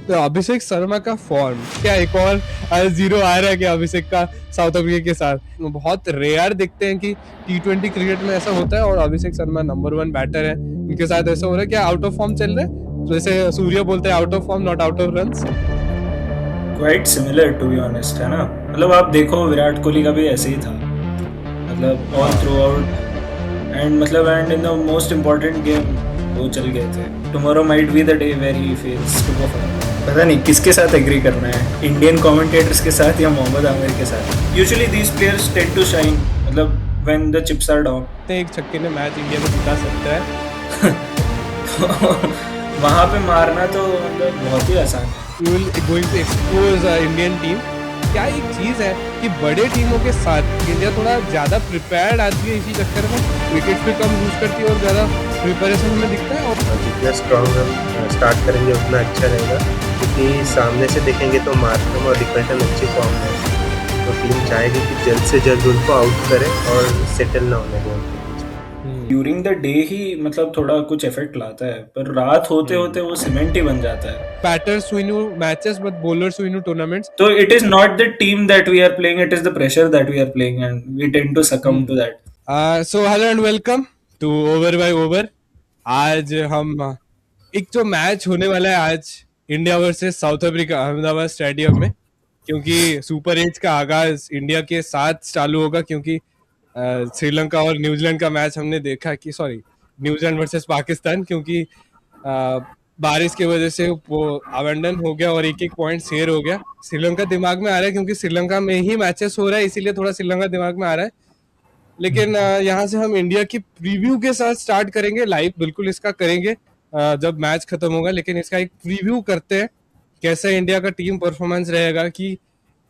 तो अभिषेक शर्मा का फॉर्म क्या एक और जीरो आ रहा है क्या अभिषेक का साउथ अफ्रीका के साथ? बहुत रेयर दिखते हैं कि T20 क्रिकेट में ऐसा होता है, और अभिषेक शर्मा नंबर 1 बैटर है, इनके साथ ऐसा हो रहा है। क्या आउट ऑफ फॉर्म चल रहे हैं? तो जैसे सूर्य बोलते हैं out of form not out of runs. Quite similar to be honest, है ना। मतलब आप देखो विराट कोहली का भी ऐसे ही था, मतलब ऑल हाँ, थ्रू आउट। एंड मतलब and in the most important game वो चल गए थे। Tomorrow might be the day where he fails to perform. पता नहीं किसके साथ एग्री करना है, इंडियन कमेंटेटर्स के साथ या मोहम्मद आमिर के साथ। Usually these players tend to shine, मतलब when the chips are down. एक छक्के ने मैच इंडिया को जिता सकता है। वहां पे मारना तो मतलब बहुत ही आसान है। You will going to expose Indian team. क्या एक चीज है कि बड़े टीमों के साथ इंडिया थोड़ा ज्यादा प्रिपेयर्ड आती है, इसी चक्कर में विकेट भी कम लूज करती है और ज्यादा प्रिपरेशन में दिखता है। और जितना स्ट्रॉन्ग हम स्टार्ट करेंगे उतना अच्छा रहेगा, क्योंकि सामने से देखेंगे तो मार्करम और डिफेंडर अच्छी फॉर्म में है, तो टीम चाहेगी कि जल्द से जल्द उनको आउट करे और सेटल ना होने दें उनके बीच में। ड्यूरिंग द डे ही मतलब थोड़ा कुछ इफेक्ट लाता है, पर रात होते होते वो सीमेंट ही बन जाता है। Batters win you matches but bowlers win you tournaments. तो it is not the team that we are playing, it is the pressure that we are playing and we tend to succumb to that. So hello and welcome to over by over. आज हम एक जो match होने वाला है आज, India versus South Africa Ahmedabad stadium में, क्योंकि सुपर 8 का आगाज इंडिया के साथ चालू होगा, क्योंकि श्रीलंका और न्यूजीलैंड का मैच हमने देखा कि सॉरी न्यूजीलैंड वर्सेस पाकिस्तान, क्योंकि बारिश की वजह से वो अवेंडन हो गया और एक एक पॉइंट शेयर हो गया। श्रीलंका दिमाग में आ रहा है क्योंकि श्रीलंका में ही मैचेस हो रहा है, इसीलिए थोड़ा श्रीलंका दिमाग में आ रहा है। लेकिन यहाँ से हम इंडिया की प्रीव्यू के साथ स्टार्ट करेंगे, लाइव बिल्कुल इसका करेंगे जब मैच खत्म होगा, लेकिन इसका एक प्रीव्यू करते हैं कैसे इंडिया का टीम परफॉर्मेंस रहेगा, कि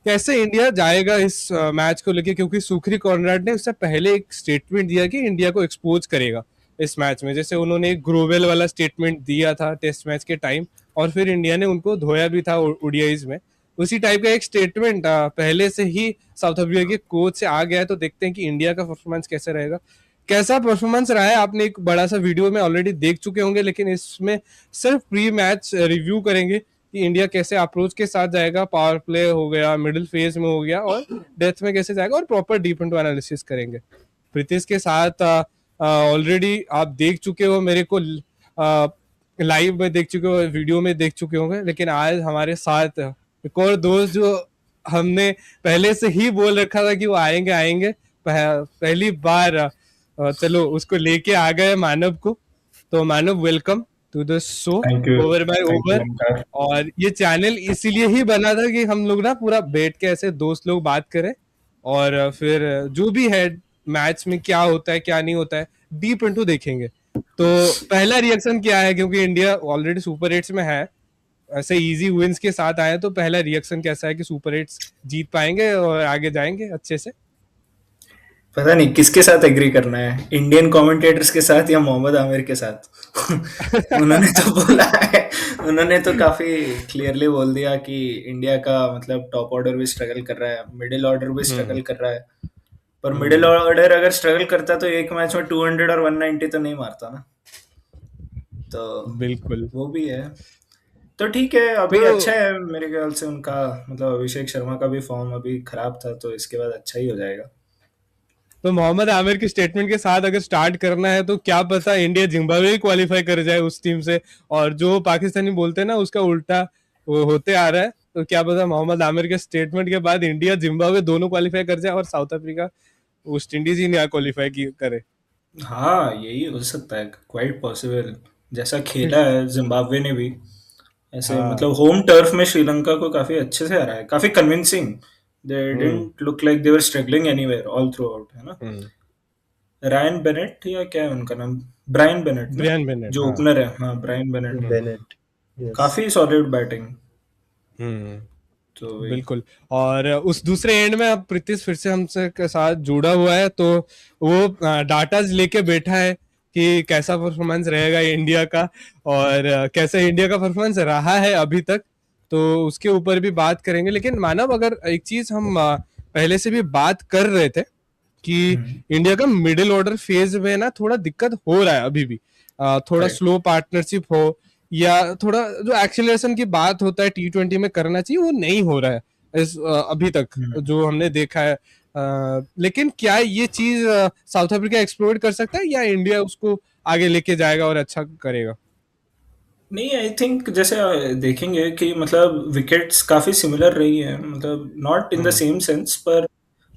कैसे इंडिया जाएगा इस मैच को लेके, क्योंकि सुखरी कॉर्नराड ने उससे पहले एक स्टेटमेंट दिया कि इंडिया को एक्सपोज करेगा इस मैच में। जैसे उन्होंने एक ग्रोवेल वाला स्टेटमेंट दिया था टेस्ट मैच के टाइम, और फिर इंडिया ने उनको धोया भी था ओडीआईज में, उसी टाइप का एक स्टेटमेंट पहले से ही साउथ अफ्रीका के कोच से आ गया है। तो देखते हैं कि इंडिया का परफॉर्मेंस कैसे रहेगा, कैसा परफॉर्मेंस रहा है। आपने एक बड़ा सा वीडियो में ऑलरेडी देख चुके होंगे, लेकिन इसमें सिर्फ प्री मैच रिव्यू करेंगे कि इंडिया कैसे अप्रोच के साथ जाएगा, पावर प्ले हो गया, मिडिल फेज में हो गया, और डेथ में कैसे जाएगा, और प्रॉपर डीप इनटू एनालिसिस करेंगे। प्रीतिश के साथ ऑलरेडी आप देख चुके हो, मेरे को लाइव में देख चुके हो, वीडियो में देख चुके होंगे, लेकिन आज हमारे साथ एक और दोस्त जो हमने पहले से ही बोल रखा था कि वो आएंगे आएंगे, पहली बार चलो उसको लेके आ गए मानव को। तो Manav, welcome to the show thank you. Over by thank you over. Omkar. और ये चैनल इसीलिए ही बना था कि हम लोग ना पूरा बैठ के ऐसे दोस्त लोग बात करें, और फिर जो भी है मैच में क्या होता है क्या नहीं होता है डीप इनटू देखेंगे। तो पहला रिएक्शन क्या है, क्योंकि इंडिया ऑलरेडी सुपर 8 में है, ऐसे इजी विंस के साथ आए, तो पहला रिएक्शन कैसा है कि सुपर 8 जीत पाएंगे और आगे जाएंगे अच्छे से? पता नहीं किसके साथ एग्री करना है, इंडियन कमेंटेटर्स के साथ या मोहम्मद आमिर के साथ। उन्होंने तो बोला है, उन्होंने तो काफी क्लियरली बोल दिया कि इंडिया का मतलब टॉप ऑर्डर भी स्ट्रगल कर रहा है, मिडिल ऑर्डर भी स्ट्रगल कर रहा है। पर मिडिल ऑर्डर अगर स्ट्रगल करता तो एक मैच में 200 और 190 तो नहीं मारता ना। तो बिल्कुल। वो भी है। तो ठीक है, अभी तो अच्छा है मेरे ख्याल से उनका। मतलब अभिषेक शर्मा का भी फॉर्म अभी खराब था, तो इसके बाद अच्छा ही हो जाएगा। तो मोहम्मद आमिर की स्टेटमेंट के साथ अगर स्टार्ट करना है, तो क्या पता इंडिया जिम्बाब्वे क्वालिफाई कर जाए उस टीम से, और जो पाकिस्तानी बोलते हैं ना उसका उल्टा वो होते आ रहा है। तो क्या पता मोहम्मद आमिर के स्टेटमेंट के बाद इंडिया जिम्बाब्वे दोनों क्वालिफाई कर जाए और साउथ अफ्रीका वेस्ट इंडीज ही नहीं क्वालिफाई करे। हाँ, यही हो सकता है, क्वाइट पॉसिबल। जैसा खेला है जिम्बाब्वे ने भी, ऐसे हाँ। मतलब होम टर्फ में श्रीलंका को काफी अच्छे से हराया, काफी convincing. They didn't look like they were struggling anywhere all through out, है ना। हम्म। रायन बेनेट या क्या है उनका नाम, ब्रायन बेनेट ना, ब्रियान बेनेट, जो हाँ। ओपनर है, हाँ ब्रायन बेनेट। Bennett, yes. काफी सॉलिड बैटिंग। हम्म। तो वही। बिल्कुल। और उस दूसरे एंड में अब प्रीतिश फिर से हमसे के साथ जुड़ा हुआ है, तो वो डाटा लेके बैठा है कि कैसा परफॉर्मेंस रहेगा इंडिया का, और कैसा इंडिया का परफॉर्मेंस रहा है अभी तक, तो उसके ऊपर भी बात करेंगे। लेकिन मानव, अगर एक चीज हम पहले से भी बात कर रहे थे कि हम्म। इंडिया का मिडिल ऑर्डर फेज में ना थोड़ा दिक्कत हो रहा है अभी भी, थोड़ा करेक्ट। स्लो पार्टनरशिप हो, या थोड़ा जो एक्सीलरेशन की बात होता है T20 में करना चाहिए वो नहीं हो रहा है अभी तक हम्म। जो हमने देखा है। लेकिन क्या ये चीज साउथ अफ्रीका एक्सप्लोर कर सकता है या इंडिया उसको आगे लेके जाएगा और अच्छा करेगा? नहीं, आई थिंक जैसे देखेंगे कि मतलब विकेट्स काफी सिमिलर रही है, मतलब not in the hmm. Same sense, पर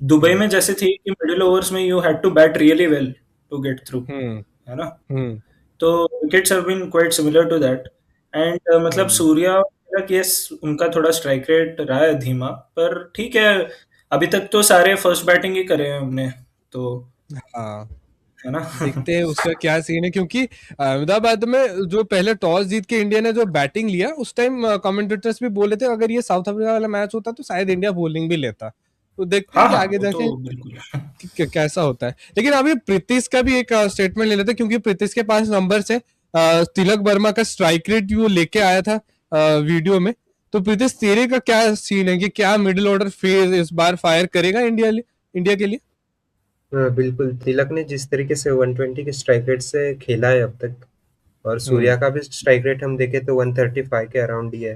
दुबई हम्म। में जैसे थी कि मिडिल ओवर्स में you had to bat really well to get through, hmm. है ना? हम्म। तो wickets have been quite similar to that. And मतलब हम्म। सूर्या कि यस, उनका थोड़ा स्ट्राइक रेट रहा है धीमा, पर ठीक है। अभी तक तो सारे फर्स्ट बैटिंग ही करे हैं हमने, तो हाँ, है ना। देखते हैं उसका क्या सीन है, क्योंकि अहमदाबाद में जो पहले टॉस जीत के इंडिया ने जो बैटिंग लिया उस टाइम कमेंटेटर्स भी बोले थे अगर ये साउथ अफ्रीका वाला मैच होता तो शायद इंडिया बॉलिंग भी लेता। तो देखते हाँ हैं कि हाँ, आगे वो जाके तो बिल्कुल। कैसा होता है। लेकिन अभी प्रीतिश का भी एक स्टेटमेंट ले लेते हैं, क्योंकि प्रीतिश के पास नंबर है। तिलक वर्मा का स्ट्राइक रेट वो लेके आया था वीडियो में। तो प्रीतिश तेरे का क्या सीन है कि क्या मिडिल ऑर्डर फेज इस बार फायर करेगा इंडिया के लिए? बिल्कुल, तिलक ने जिस तरीके से 120 के स्ट्राइक रेट से खेला है अब तक, और हम्म। सूर्या का भी स्ट्राइक रेट हम देखें तो 135 के अराउंड ही है।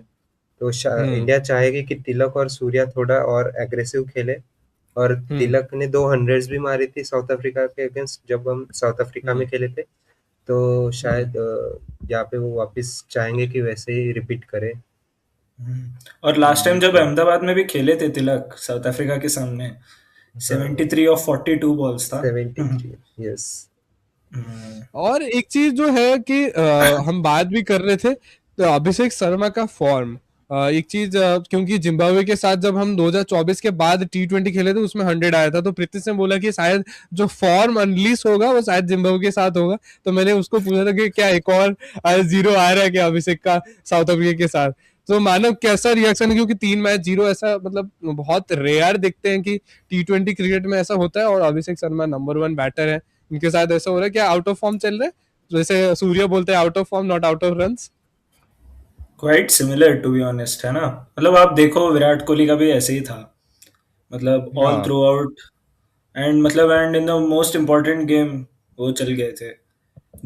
तो हम्म। इंडिया चाहेगी कि तिलक और सूर्या थोड़ा और एग्रेसिव खेले। और हम्म। तिलक ने 200 भी मारी थी साउथ अफ्रीका के अगेंस्ट जब हम साउथ अफ्रीका हम्म। में खेले थे। तो हम्म, शायद यहाँ पे वो वापस चाहेंगे कि वैसे ही रिपीट करे। और लास्ट टाइम जब बिल्कुल। अहमदाबाद में भी खेले थे तिलक साउथ अफ्रीका के सामने, हाँ, 73 ऑफ 42 बॉल्स था। 73। यस। हम्म, और एक चीज जो है कि हम बात भी कर रहे थे तो अभिषेक शर्मा का फॉर्म। एक चीज क्योंकि जिम्बाब्वे के साथ जब हम 2024 के बाद T20 खेले थे उसमें 100 आया था, तो प्रीतिश ने बोला कि शायद जो फॉर्म अनलीस होगा वो शायद जिम्बाब्वे के साथ होगा। तो मैंने उसको पूछा था कि क्या एक और जीरो आ रहा है क्या अभिषेक का साउथ अफ्रीका के साथ? तो मानव कैसा रिएक्शन है, क्योंकि 3 मैच जीरो ऐसा मतलब बहुत रेयर देखते हैं कि T20 क्रिकेट में ऐसा होता है, और अभिषेक शर्मा नंबर 1 बैटर है। इनके साथ ऐसा हो रहा है क्या आउट ऑफ फॉर्म चल रहा है? जैसे सूर्य बोलते हैं out of form not out of runs. Quite similar to be honest, है ना? मतलब आप देखो विराट कोहली का भी ऐसे ही था, मतलब ऑल हाँ। Throughout. एंड मतलब and in the most important game वो चल गए थे।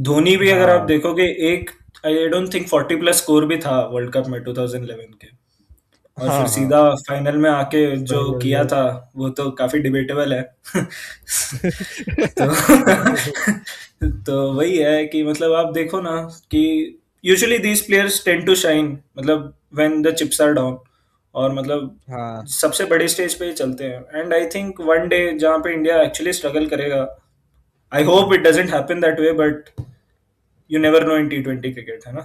धोनी भी अगर आप हाँ। देखोगे, एक I don't think 40 plus score भी था वर्ल्ड कप में 2011 के, और फिर हाँ। हाँ। सीधा फाइनल में आके जो फाइनल किया में। था वो तो काफी डिबेटेबल है। तो तो वही है कि मतलब आप देखो ना कि usually these players tend to shine, मतलब when the chips are down, और मतलब हाँ। सबसे बड़े स्टेज पे ही चलते हैं। And I think one day जहाँ पे इंडिया एक्चुअली स्ट्रगल करेगा, I hope it doesn't happen that way, but you never know in T20 cricket, है ना?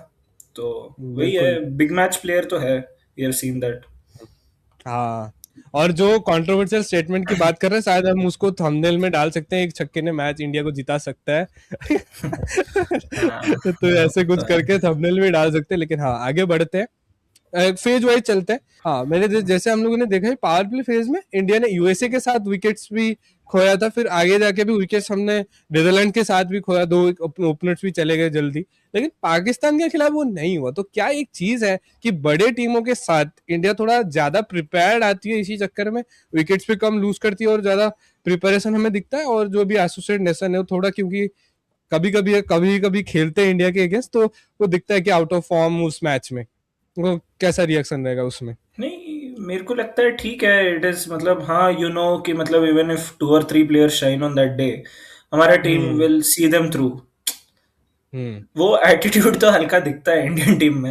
तो वही है, बिल्कुल। बिग मैच प्लेयर तो है, वी हैव सीन दैट। हाँ, और जो कंट्रोवर्शियल स्टेटमेंट की बात कर रहे हैं शायद हम उसको थंबनेल में डाल सकते हैं, एक छक्के ने मैच इंडिया को जिता सकता है। हाँ, तो ऐसे तो कुछ है। करके थंबनेल में डाल सकते हैं, लेकिन हाँ आगे बढ़ते हैं। फेज वाइज चलते हैं। हाँ, जैसे हम लोगों ने देखा है पावर प्ले फेज में इंडिया ने यूएसए के साथ विकेट्स भी खोया था, फिर आगे जाके भी विकेट्स हमने नीदरलैंड के साथ भी खोया, 2 ओपनर्स भी चले गए जल्दी। लेकिन पाकिस्तान के खिलाफ वो नहीं हुआ। तो क्या एक चीज है कि बड़े टीमों के साथ इंडिया थोड़ा ज्यादा प्रिपेयर्ड आती है, इसी चक्कर में विकेट्स भी कम लूज करती है और ज्यादा प्रिपरेशन हमें दिखता है, और जो भी एसोसिएट नेशन है वो थोड़ा, क्योंकि कभी कभी खेलते हैं इंडिया के अगेंस्ट, तो वो दिखता है कि आउट ऑफ फॉर्म उस मैच में। वो कैसा रिएक्शन रहेगा उसमें? नहीं, मेरे को लगता है ठीक है, इट इज मतलब हाँ, यू नो कि मतलब इवन इफ 2 और 3 players shine on that day, हमारा team hmm. Will see them through. Hmm. वो एटीट्यूड तो हल्का दिखता है इंडियन टीम में,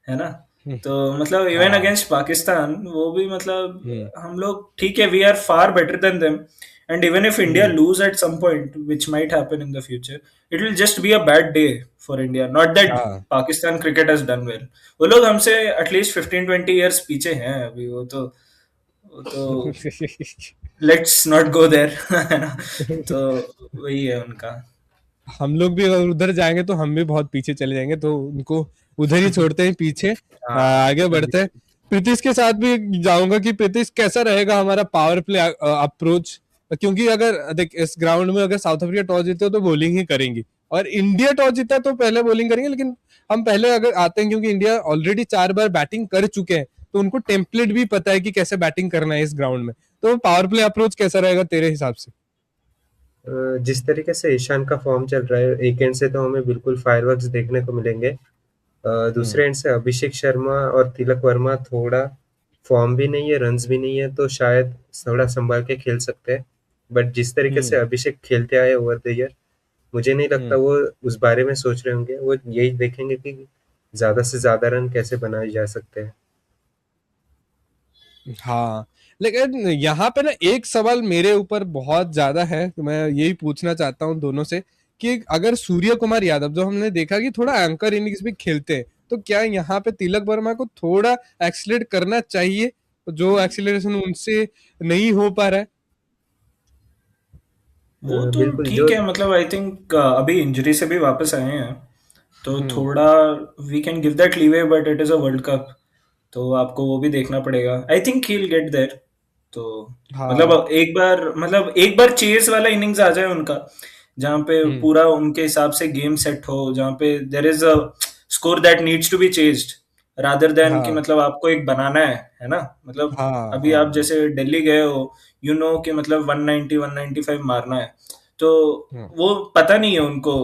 है ना? हम्म। तो मतलब इवन हाँ। अगेंस्ट पाकिस्तान वो भी मतलब हम्म। हम लोग ठीक है, we are far better than them. And even if India hmm. Lose at some point which might happen in the future, it will just be a bad day for India, not that हाँ। Pakistan cricket has done well. वो लोग हमसे at least 15-20 years पीछे हैं अभी, वो तो let's not go there. है ना? तो वही है उनका। हम लोग भी अगर उधर जाएंगे तो हम भी बहुत पीछे चले जाएंगे, तो उनको उधर ही छोड़ते हैं पीछे। हाँ, आगे बढ़ते हैं। प्रीतिश के साथ भी जाऊंगा कि प्रीतिश कैसा रहेगा हमारा पावर प्ले अप्रोच, क्योंकि अगर देख इस ग्राउंड में अगर साउथ अफ्रीका टॉस जीते हो तो बॉलिंग ही करेंगी, और इंडिया टॉस जीता तो पहले बॉलिंग करेंगे। लेकिन हम पहले अगर आते हैं, क्योंकि इंडिया ऑलरेडी 4 बार बैटिंग कर चुके हैं, तो उनको टेम्पलेट भी पता है कि कैसे बैटिंग करना है इस ग्राउंड में। तो पावर प्ले अप्रोच कैसा रहेगा तेरे हिसाब से? जिस तरीके से ईशान का फॉर्म चल रहा है, एक एंड से तो हमें बिल्कुल फायरवर्क्स देखने को मिलेंगे। दूसरे एंड से अभिषेक शर्मा और तिलक वर्मा थोड़ा फॉर्म भी नहीं है, रन्स भी नहीं है, तो शायद थोड़ा संभाल के खेल सकते हैं। बट जिस तरीके से हम्म अभिषेक खेलते आए ओवर द ईयर, मुझे नहीं लगता हम्म वो उस बारे में सोच रहे होंगे। वो यही देखेंगे कि ज्यादा से ज्यादा रन कैसे बनाए जा सकते हैं। हाँ, लेकिन यहाँ पे ना एक सवाल मेरे ऊपर बहुत ज्यादा है, तो मैं यही पूछना चाहता हूँ दोनों से कि अगर सूर्य कुमार यादव, जो हमने देखा कि थोड़ा एंकर इनिंग्स भी खेलते हैं, तो क्या यहाँ पे तिलक वर्मा को थोड़ा एक्सीलरेट करना चाहिए, जो एक्सीलरेशन उनसे नहीं हो पा रहा है? वो तो बिल्कुल जो ठीक है, मतलब आई थिंक अभी इंजरी से भी वापस आए हैं, तो हम्म थोड़ा we can give that leeway, but it is a world cup, तो आपको वो भी देखना पड़ेगा। I think he will get there. तो हाँ। मतलब एक बार चेस वाला इनिंग्स आ जाए उनका, जहाँ पे हम्म पूरा उनके हिसाब से गेम सेट हो, जहाँ पे there is a score that needs to be chased, rather than कि हाँ मतलब आपको एक बनाना है ना, मतलब हाँ अभी हाँ आप जैसे दिल्ली गए हो, यू नो कि मतलब 190 195 मारना है, तो हाँ वो पता नहीं है उनको।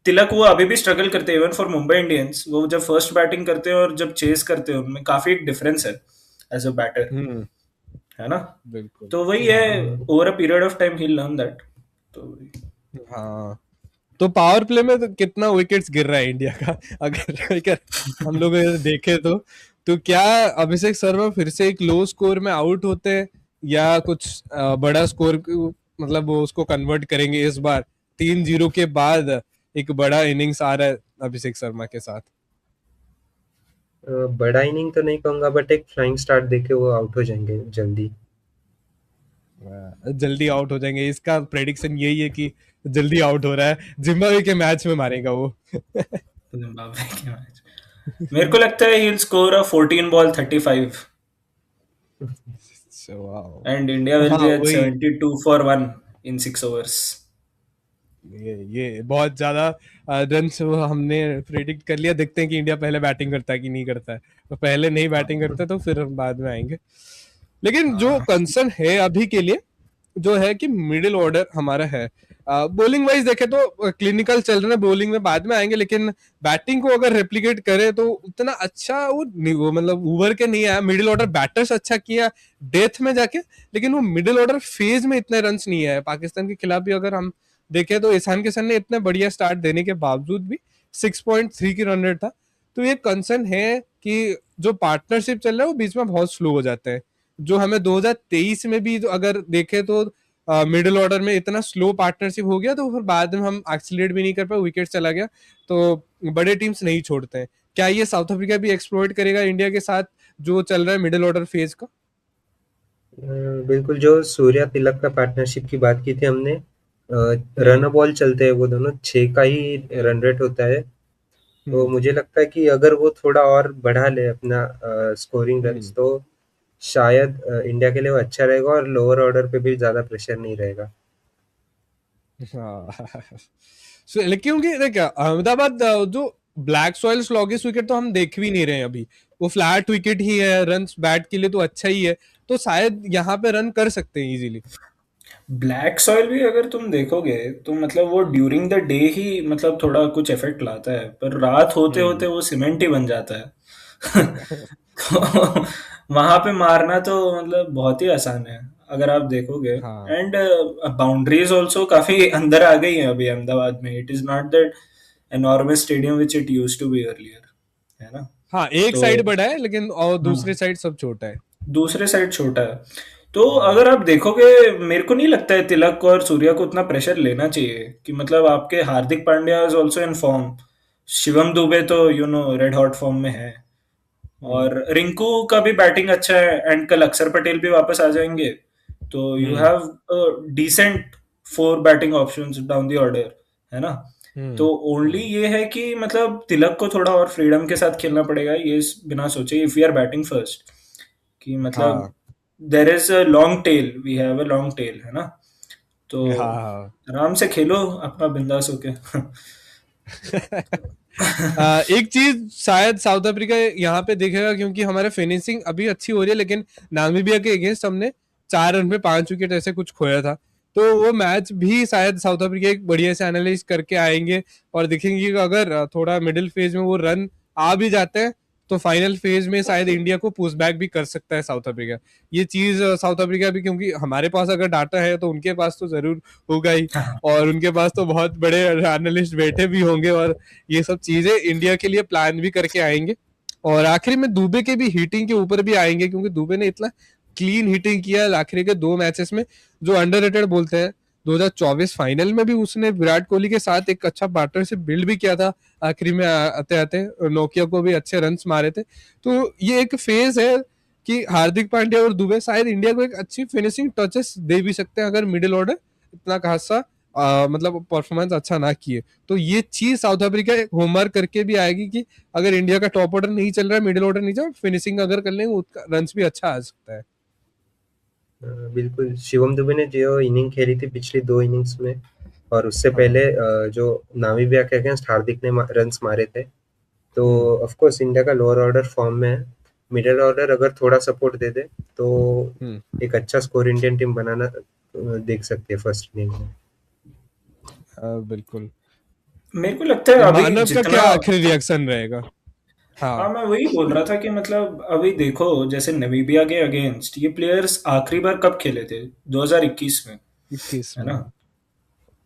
तिलक वो अभी भी स्ट्रगल करते हैं, इवन फॉर मुंबई इंडियंस, वो जब फर्स्ट बैटिंग करते हैं और जब चेस करते हैं, उनमें काफी एक डिफरेंस है एज अ बैटर, हम्म है ना। बिल्कुल। तो वही है, हाँ, over a period of time he learn that. तो हाँ, तो पावर प्ले में तो कितना विकेट्स गिर रहा है इंडिया का, अगर अगर हम लोग अगर देखें तो क्या अभिषेक शर्मा फिर से एक लो स्कोर में आउट होते हैं, या कुछ बड़ा स्कोर, मतलब वो उसको कन्वर्ट करेंगे इस बार? 3-0 के बाद एक बड़ा इनिंग्स आ रहा है अभिषेक शर्मा के साथ। बड़ा इनिंग तो नहीं कहूंगा, बट एक फ्लाइंग स्टार्ट देके वो आउट हो जाएंगे जल्दी। जल्दी आउट हो जाएंगे, इसका प्रेडिक्शन यही है कि जल्दी आउट हो रहा है, जिम्बाब्वे के मैच में मारेगा वो। जिम्बाब्वे के मैच, मेरे को लगता है he will score a 14 ball 35, wow. And India will हाँ बी एट वही, 72 फॉर 1 इन 6 ओवर्स। ये बहुत ज्यादा रन हमने प्रेडिक्ट कर लिया। देखते हैं कि इंडिया पहले बैटिंग करता है कि नहीं करता है, तो पहले नहीं बैटिंग करते तो फिर हम बाद में आएंगे। लेकिन जो हाँ, कंसर्न है अभी के लिए, जो है कि मिडिल ऑर्डर हमारा है, बॉलिंग वाइज देखे तो क्लिनिकल चल रहे हैं, बॉलिंग में बाद में आएंगे, लेकिन बैटिंग को अगर रेप्लिकेट करे तो उतना अच्छा वो मतलब उभर के नहीं आया। मिडिल ऑर्डर बैटर्स अच्छा किया डेथ में जाके, लेकिन वो मिडिल ऑर्डर फेज में इतने रन नहीं आए। पाकिस्तान के खिलाफ भी अगर हम देखें तो ईशान किशन ने इतने बढ़िया स्टार्ट देने के बावजूद भी 6.3 की रन रेट था। तो ये कंसर्न है कि जो पार्टनरशिप चल रहा है वो बीच में बहुत स्लो हो जाते हैं। जो हमें 2023 में भी अगर देखें तो मिडिल ऑर्डर में इतना स्लो पार्टनरशिप हो गया, तो फिर बाद में हम एक्सीलरेट भी नहीं कर पाए, विकेट चला गया। तो बड़े टीम्स नहीं छोड़ते हैं। क्या ये साउथ अफ्रीका भी एक्सप्लॉइट करेगा इंडिया के साथ जो चल रहा है मिडिल ऑर्डर फेज का? बिल्कुल, जो सूर्या तिलक का पार्टनरशिप की बात की थी हमने, हम्म रन बॉल चलते हैं वो दोनों, 6 का ही हम्म रन रेट होता है। तो हम्म मुझे लगता है कि अगर वो थोड़ा और बढ़ा ले अपना स्कोरिंग रन्स, हम्म तो शायद इंडिया के लिए वो अच्छा रहेगा और लोअर ऑर्डर पे भी ज़्यादा प्रेशर नहीं रहेगा। हाँ। क्योंकि देख अहमदाबाद जो ब्लैक सॉइल स्लॉगिश विकेट तो हम देख भी नहीं रहे हैं अभी। वो फ्लैट विकेट ही है, रन बैट के लिए तो अच्छा ही है, तो शायद यहाँ पे रन कर सकते हैं इजीली। ब्लैक सॉइल भी अगर तुम देखोगे तो मतलब वो ड्यूरिंग द डे ही मतलब थोड़ा कुछ इफेक्ट लाता है, पर रात होते होते हम्म वो सीमेंट ही बन जाता है। तो वहां पे मारना तो मतलब बहुत ही आसान है अगर आप देखोगे। हाँ एंड बाउंड्रीज ऑल्सो काफी अंदर आ गई हैं अभी अहमदाबाद में, it is not that enormous stadium which it used to be earlier, है ना। हाँ, एक तो साइड बड़ा है लेकिन और दूसरी हाँ, साइड सब छोटा है। दूसरे साइड छोटा है। तो हम्म अगर आप देखोगे, मेरे को नहीं लगता है तिलक और सूर्या को उतना प्रेशर लेना चाहिए कि मतलब आपके Hardik Pandya is also in form, Shivam Dube तो you know red hot form में है, हम्म और रिंकू का भी बैटिंग अच्छा है, एंड कल अक्षर पटेल भी वापस आ जाएंगे, तो you hmm have decent 4 batting options down the order, है ना। तो ओनली हम्म ये है कि मतलब तिलक को थोड़ा और फ्रीडम के साथ खेलना पड़ेगा, ये बिना सोचे if we are batting first, कि मतलब हाँ there is a long tail, we have a long tail, है ना। तो हाँ हाँ। आराम से खेलो अपना बिंदास होके। एक चीज शायद साउथ अफ्रीका यहाँ पे देखेगा, क्योंकि हमारे फिनिशिंग अभी अच्छी हो रही है, लेकिन नामीबिया के अगेंस्ट हमने 4 रन पे 5 विकेट ऐसे कुछ खोया था। तो वो मैच भी शायद साउथ अफ्रीका एक बढ़िया से एनालाइज करके आएंगे और देखेंगे कि अगर थोड़ा मिडिल फेज में वो रन आ भी जाते हैं तो फाइनल फेज में शायद इंडिया को पुश बैक भी कर सकता है साउथ अफ्रीका। ये चीज साउथ अफ्रीका भी, क्योंकि हमारे पास अगर डाटा है तो उनके पास तो जरूर होगा ही, हाँ और उनके पास तो बहुत बड़े एनालिस्ट बैठे भी होंगे और ये सब चीजें इंडिया के लिए प्लान भी करके आएंगे। और आखिरी में दुबे के भी हिटिंग के ऊपर भी आएंगे, क्योंकि दुबे ने इतना क्लीन हिटिंग किया आखिरी के 2 मैचेस में, जो अंडररेटेड बोलते हैं। 2024 फाइनल में भी उसने विराट कोहली के साथ एक अच्छा पार्टनरशिप बिल्ड भी किया था, आखिरी में आते आते नोकिया को भी अच्छे रन्स मारे थे। तो ये एक फेज है कि हार्दिक पांड्या और दुबे शायद इंडिया को एक अच्छी फिनिशिंग टचेस दे भी सकते हैं, अगर मिडिल ऑर्डर इतना खासा मतलब परफॉर्मेंस अच्छा ना किए। तो ये चीज साउथ अफ्रीका एक होमवर्क करके भी आएगी कि अगर इंडिया का टॉप ऑर्डर नहीं चल रहा है, मिडिल ऑर्डर नहीं चल रहा, फिनिशिंग अगर कर लेंगे उसका रन्स भी अच्छा आ सकता है। बिल्कुल, शिवम दुबे ने जो इनिंग खेली थी पिछली 2 इनिंग्स में, और उससे पहले जो नामीबिया के अगेंस्ट हार्दिक ने रन्स मारे थे, तो ऑफ कोर्स इंडिया का लोअर ऑर्डर फॉर्म में है। मिडिल ऑर्डर अगर थोड़ा सपोर्ट दे दे तो एक अच्छा स्कोर इंडियन टीम बनाना देख सकती है फर्स्ट इनिंग में। बिल्कुल। मेरे को लगता है तो अभी मानव का जितना, क्या आखिरी रिएक्शन रहेगा? हाँ हाँ, मैं वही बोल रहा था कि मतलब अभी देखो जैसे नमीबिया के अगेंस्ट ये प्लेयर्स आखिरी बार कब खेले थे, 2021 में, 21 है में। ना।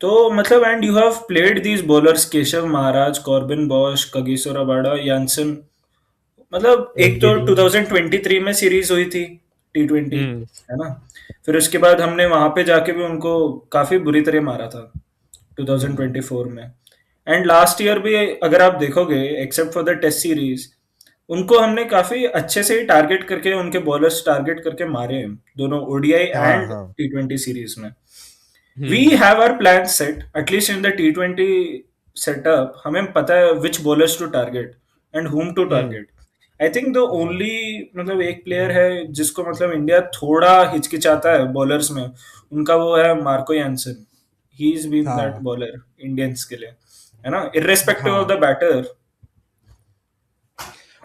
तो मतलब and you have played these bowlers, Keshav Maharaj, Corbin Bosch, Kagiso Rabada, Janssen. मतलब एक तो गिल 2023 में सीरीज हुई थी T20, हम्म है ना। फिर उसके बाद हमने वहां पे जाके भी उनको काफी बुरी तरह मारा था 2024 में। एंड लास्ट ईयर भी अगर आप देखोगे, except for the test series, उनको हमने काफी अच्छे से टारगेट करके, उनके बॉलर्स टारगेट करके मारे हैं, दोनों ओडीआई हाँ एंड हाँ T20 सीरीज में। We hmm have our plan set, at least in the T20 setup हमें पता है which bowlers to target and whom to hmm target. I think the हाँ ओनली मतलब एक प्लेयर है जिसको मतलब इंडिया थोड़ा हिचकिचाता है बॉलर्स में, उनका वो है Marco Jansen. He is been that हाँ बॉलर इंडियंस के लिए, है ना, इररेस्पेक्टिव ऑफ हाँ। The batter.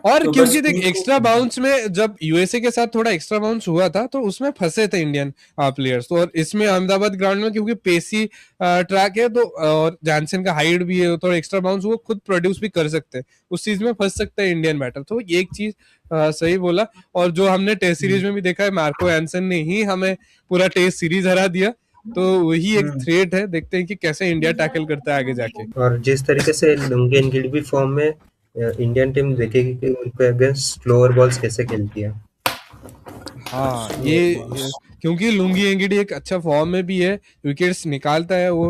और तो बस क्योंकि देख उनको, एक्स्ट्रा बाउंस में जब यूएसए के साथ थोड़ा एक्स्ट्रा बाउंस हुआ था तो उसमें फंसे थे इंडियन प्लेयर्स। तो और इसमें अहमदाबाद ग्राउंड में क्योंकि पेसी ट्रैक है तो, और जॉनसन का हाइट भी है, थोड़ा एक्स्ट्रा बाउंस वो खुद प्रोड्यूस भी कर सकते हैं, उस चीज में फंस सकते हैं इंडियन बैटर। तो ये एक चीज सही बोला। और जो हमने टेस्ट सीरीज में भी देखा है, मार्को एंसन ने ही हमें पूरा टेस्ट सीरीज हरा दिया। तो वही एक हम्म, थ्रेट है, देखते हैं कि कैसे इंडिया टैकल करता है आगे जाके। और जिस तरीके से लुंगी एंड भी फॉर्म में, इंडियन टीम हम्म। देखेगी कि उनके अगेंस्ट स्लोअर बॉल्स कैसे खेलती है। हाँ स्लोअर ये बॉल्स। क्योंकि लुंगी एंगिडी एक अच्छा फॉर्म में भी है, विकेट्स निकालता है वो,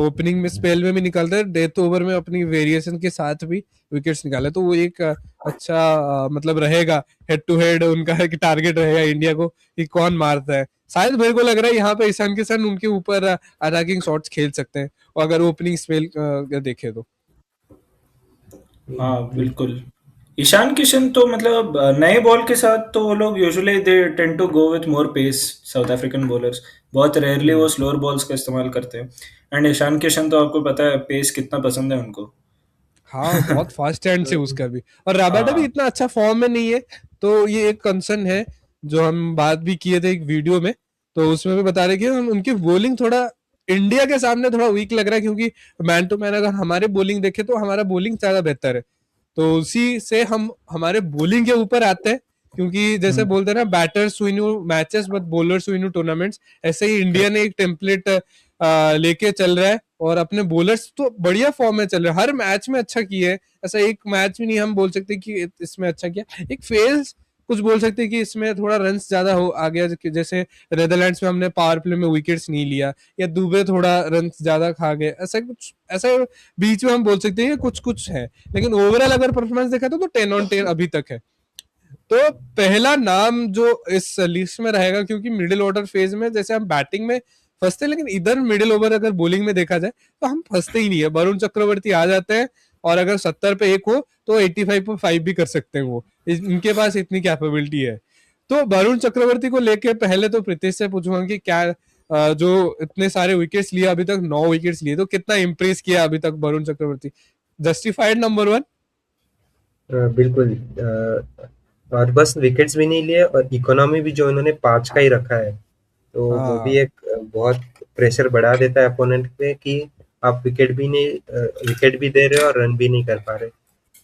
ओपनिंग में स्पेल में भी निकालता है, डेथ ओवर में अपनी वेरिएशन के साथ भी विकेट्स निकाले। तो वो एक अच्छा मतलब रहेगा, हेड टू हेड उनका एक टारगेट रहेगा इंडिया को कि कौन मारता है। शायद मेरे को लग रहा है यहाँ पे ईशान किशन उनके ऊपर अटैकिंग शॉट्स खेल सकते हैं, और अगर ओपनिंग स्पेल देखे तो। हाँ बिल्कुल। ईशान किशन तो मतलब नए बॉल के साथ तो वो लोग usually they tend to go with more pace, South African bowlers बहुत रेयरली वो हम्म स्लोअर बॉल्स का इस्तेमाल करते हैं। एंड ईशान किशन तो आपको पता है पेस कितना पसंद है उनको। हाँ, बहुत फास्ट हैंड से तो, उसका भी, और राबाडा भी हाँ इतना अच्छा फॉर्म में नहीं है। तो ये एक कंसर्न है, जो हम बात भी किए थे एक वीडियो में, तो उसमें भी बता रहे कि हम उनकी बॉलिंग थोड़ा इंडिया के सामने थोड़ा वीक लग रहा है, क्योंकि मैन टू मैन अगर हमारे बॉलिंग देखे तो हमारा बॉलिंग ज्यादा बेहतर है। तो उसी से हम हमारे बॉलिंग के ऊपर आते हैं, क्योंकि जैसे हम्म, बोलते हैं ना, batters win you matches but bowlers win you tournaments, ऐसे ही इंडिया ने एक टेम्पलेट लेके चल रहा है, और अपने बॉलर्स तो बढ़िया फॉर्म में चल रहे हैं, हर मैच में अच्छा किए हैं। ऐसा एक मैच भी नहीं हम बोल सकते कि इसमें अच्छा किया, एक फेल्स कुछ बोल सकते हैं कि इसमें थोड़ा रन्स ज्यादा हो आ गया, जैसे नेदरलैंड्स में हमने पावर प्ले में विकेट्स नहीं लिया, या दुबे थोड़ा रन्स ज्यादा खा गए, ऐसा कुछ ऐसा बीच में हम बोल सकते हैं कि कुछ कुछ है। लेकिन ओवरऑल अगर परफॉर्मेंस देखा तो 10 on 10 अभी तक है। तो पहला नाम जो इस लिस्ट में रहेगा, क्योंकि मिडिल ऑर्डर फेज में जैसे हम बैटिंग में फंसते हैं, लेकिन इधर मिडिल ओवर अगर बॉलिंग में देखा जाए तो हम फंसते ही नहीं है। वरुण चक्रवर्ती आ जाते हैं, और अगर 70 पे एक हो तो 85 पे 5 भी कर सकते हैं वो, इनके पास इतनी कैपेबिलिटी है। तो वरुण चक्रवर्ती को लेके पहले तो प्रीतेश से पूछूंगा कि क्या जो इतने सारे विकेट्स लिए अभी तक, 9 विकेट्स लिए, तो कितना इंप्रेस किया अभी तक वरुण चक्रवर्ती? Justified number 1? बिल्कुल, और बस विकेट्स भी नहीं लिए और इकोनॉमी भी जो इन्होंने 5 का ही रखा है, तो वो भी हाँ एक बहुत प्रेशर बढ़ा देता है अपोनेंट पे कि आप विकेट भी दे रहे हो और रन भी नहीं कर पा रहे।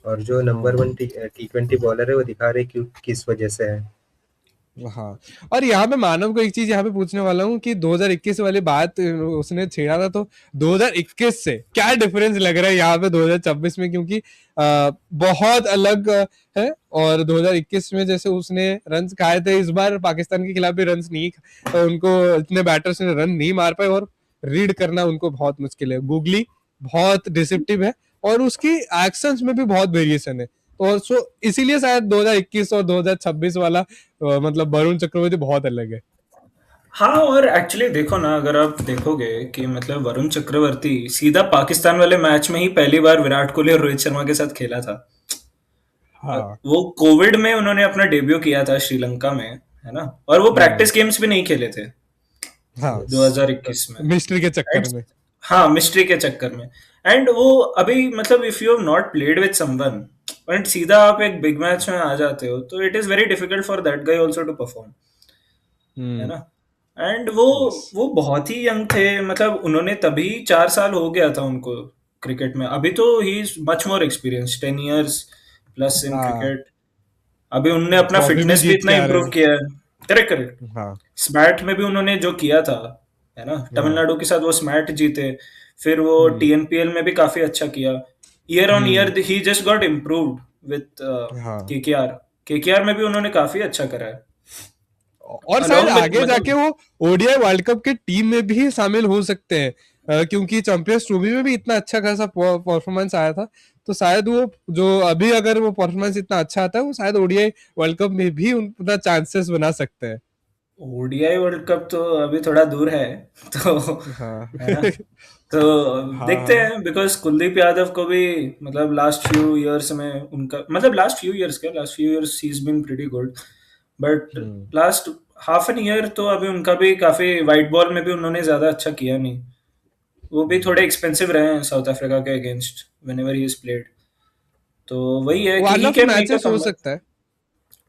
और जो नंबर 1 T20 बॉलर है वो दिखा रहे कि किस वजह से है। हाँ, और यहाँ पे मानव को एक चीज यहाँ पे पूछने वाला हूँ कि 2021 वाली बात उसने छेड़ा था, तो 2021 से क्या डिफरेंस लग रहा है यहाँ पे 2026 में, क्योंकि बहुत अलग है। और 2021 में जैसे उसने रन खाए थे, इस बार पाकिस्तान के खिलाफ भी रन नहीं, उनको इतने बैटर्स ने रन नहीं मार पाए, और रीड करना उनको बहुत मुश्किल है। गूगली बहुत डिसिप्टिव है, और उसकी एक्शंस में भी बहुत वेरिएशन है। और सो इसीलिए शायद 2021 और 2026 वाला मतलब वरुण चक्रवर्ती बहुत अलग है। हाँ, और एक्चुअली देखो ना, अगर आप देखोगे कि मतलब वरुण चक्रवर्ती सीधा पाकिस्तान वाले मैच में ही पहली बार विराट कोहली और रोहित शर्मा के साथ खेला था। हाँ वो कोविड में उन्होंने अपना डेब्यू किया था श्रीलंका में, है ना? और वो प्रैक्टिस गेम्स भी नहीं खेले थे हाँ 2021 में। मिस्ट्री के एंड चक्कर में। हाँ, मिस्ट्री के चक्कर में। एंड वो अभी मतलब if you have not played with someone and सीधा आप एक बिग मैच में आ जाते हो, तो it is very difficult for that guy also to perform, है ना? And yes. वो बहुत ही यंग थे, मतलब उन्होंने तभी 4 साल हो गया था उनको क्रिकेट में। अभी तो he is much more experience, 10 years plus in हाँ, क्रिकेट। अभी उन्होंने अपना ट्रॉफी भी फिटनेस भी जीत इतना के आ रहे इम्प्रूव हैं। किया है। Correct, correct. हाँ स्मैट में भी उन्होंने जो किया था, है ना, हाँ। तमिलनाडु के साथ वो स्मैट जीते। फिर वो हम्म टीएनपीएल में भी काफी अच्छा किया। Year on hmm. Year he just got improved with हाँ, केकेआर। केकेआर में भी उन्होंने काफी अच्छा करा है, और शायद अलोंग विथ आगे जाके मतलब। वो ओडीआई वर्ल्ड कप के टीम में भी शामिल हो सकते हैं, क्योंकि चैंपियंस ट्रॉफी में भी इतना अच्छा खासा परफॉर्मेंस आया था। तो शायद वो जो अभी अगर वो परफॉर्मेंस इतना अच्छा आता है, वो शायद ओडीआई वर्ल्ड कप में भी उतना चांसेस बना सकते हैं। ओडीआई वर्ल्ड कप तो अभी थोड़ा दूर है तो, हाँ है ना? तो देखते हाँ। हैं, बिकॉज कुलदीप यादव को भी मतलब लास्ट फ्यू इयर्स में उनका मतलब last few years he is been pretty good, but hmm last half an year तो अभी उनका भी काफी वाइट बॉल में भी उन्होंने ज्यादा अच्छा किया नहीं। वो भी थोड़े एक्सपेंसिव रहे हैं साउथ अफ्रीका के against whenever he is played. तो वही है कि one he of can make a matches हो कमबैक। सकता है।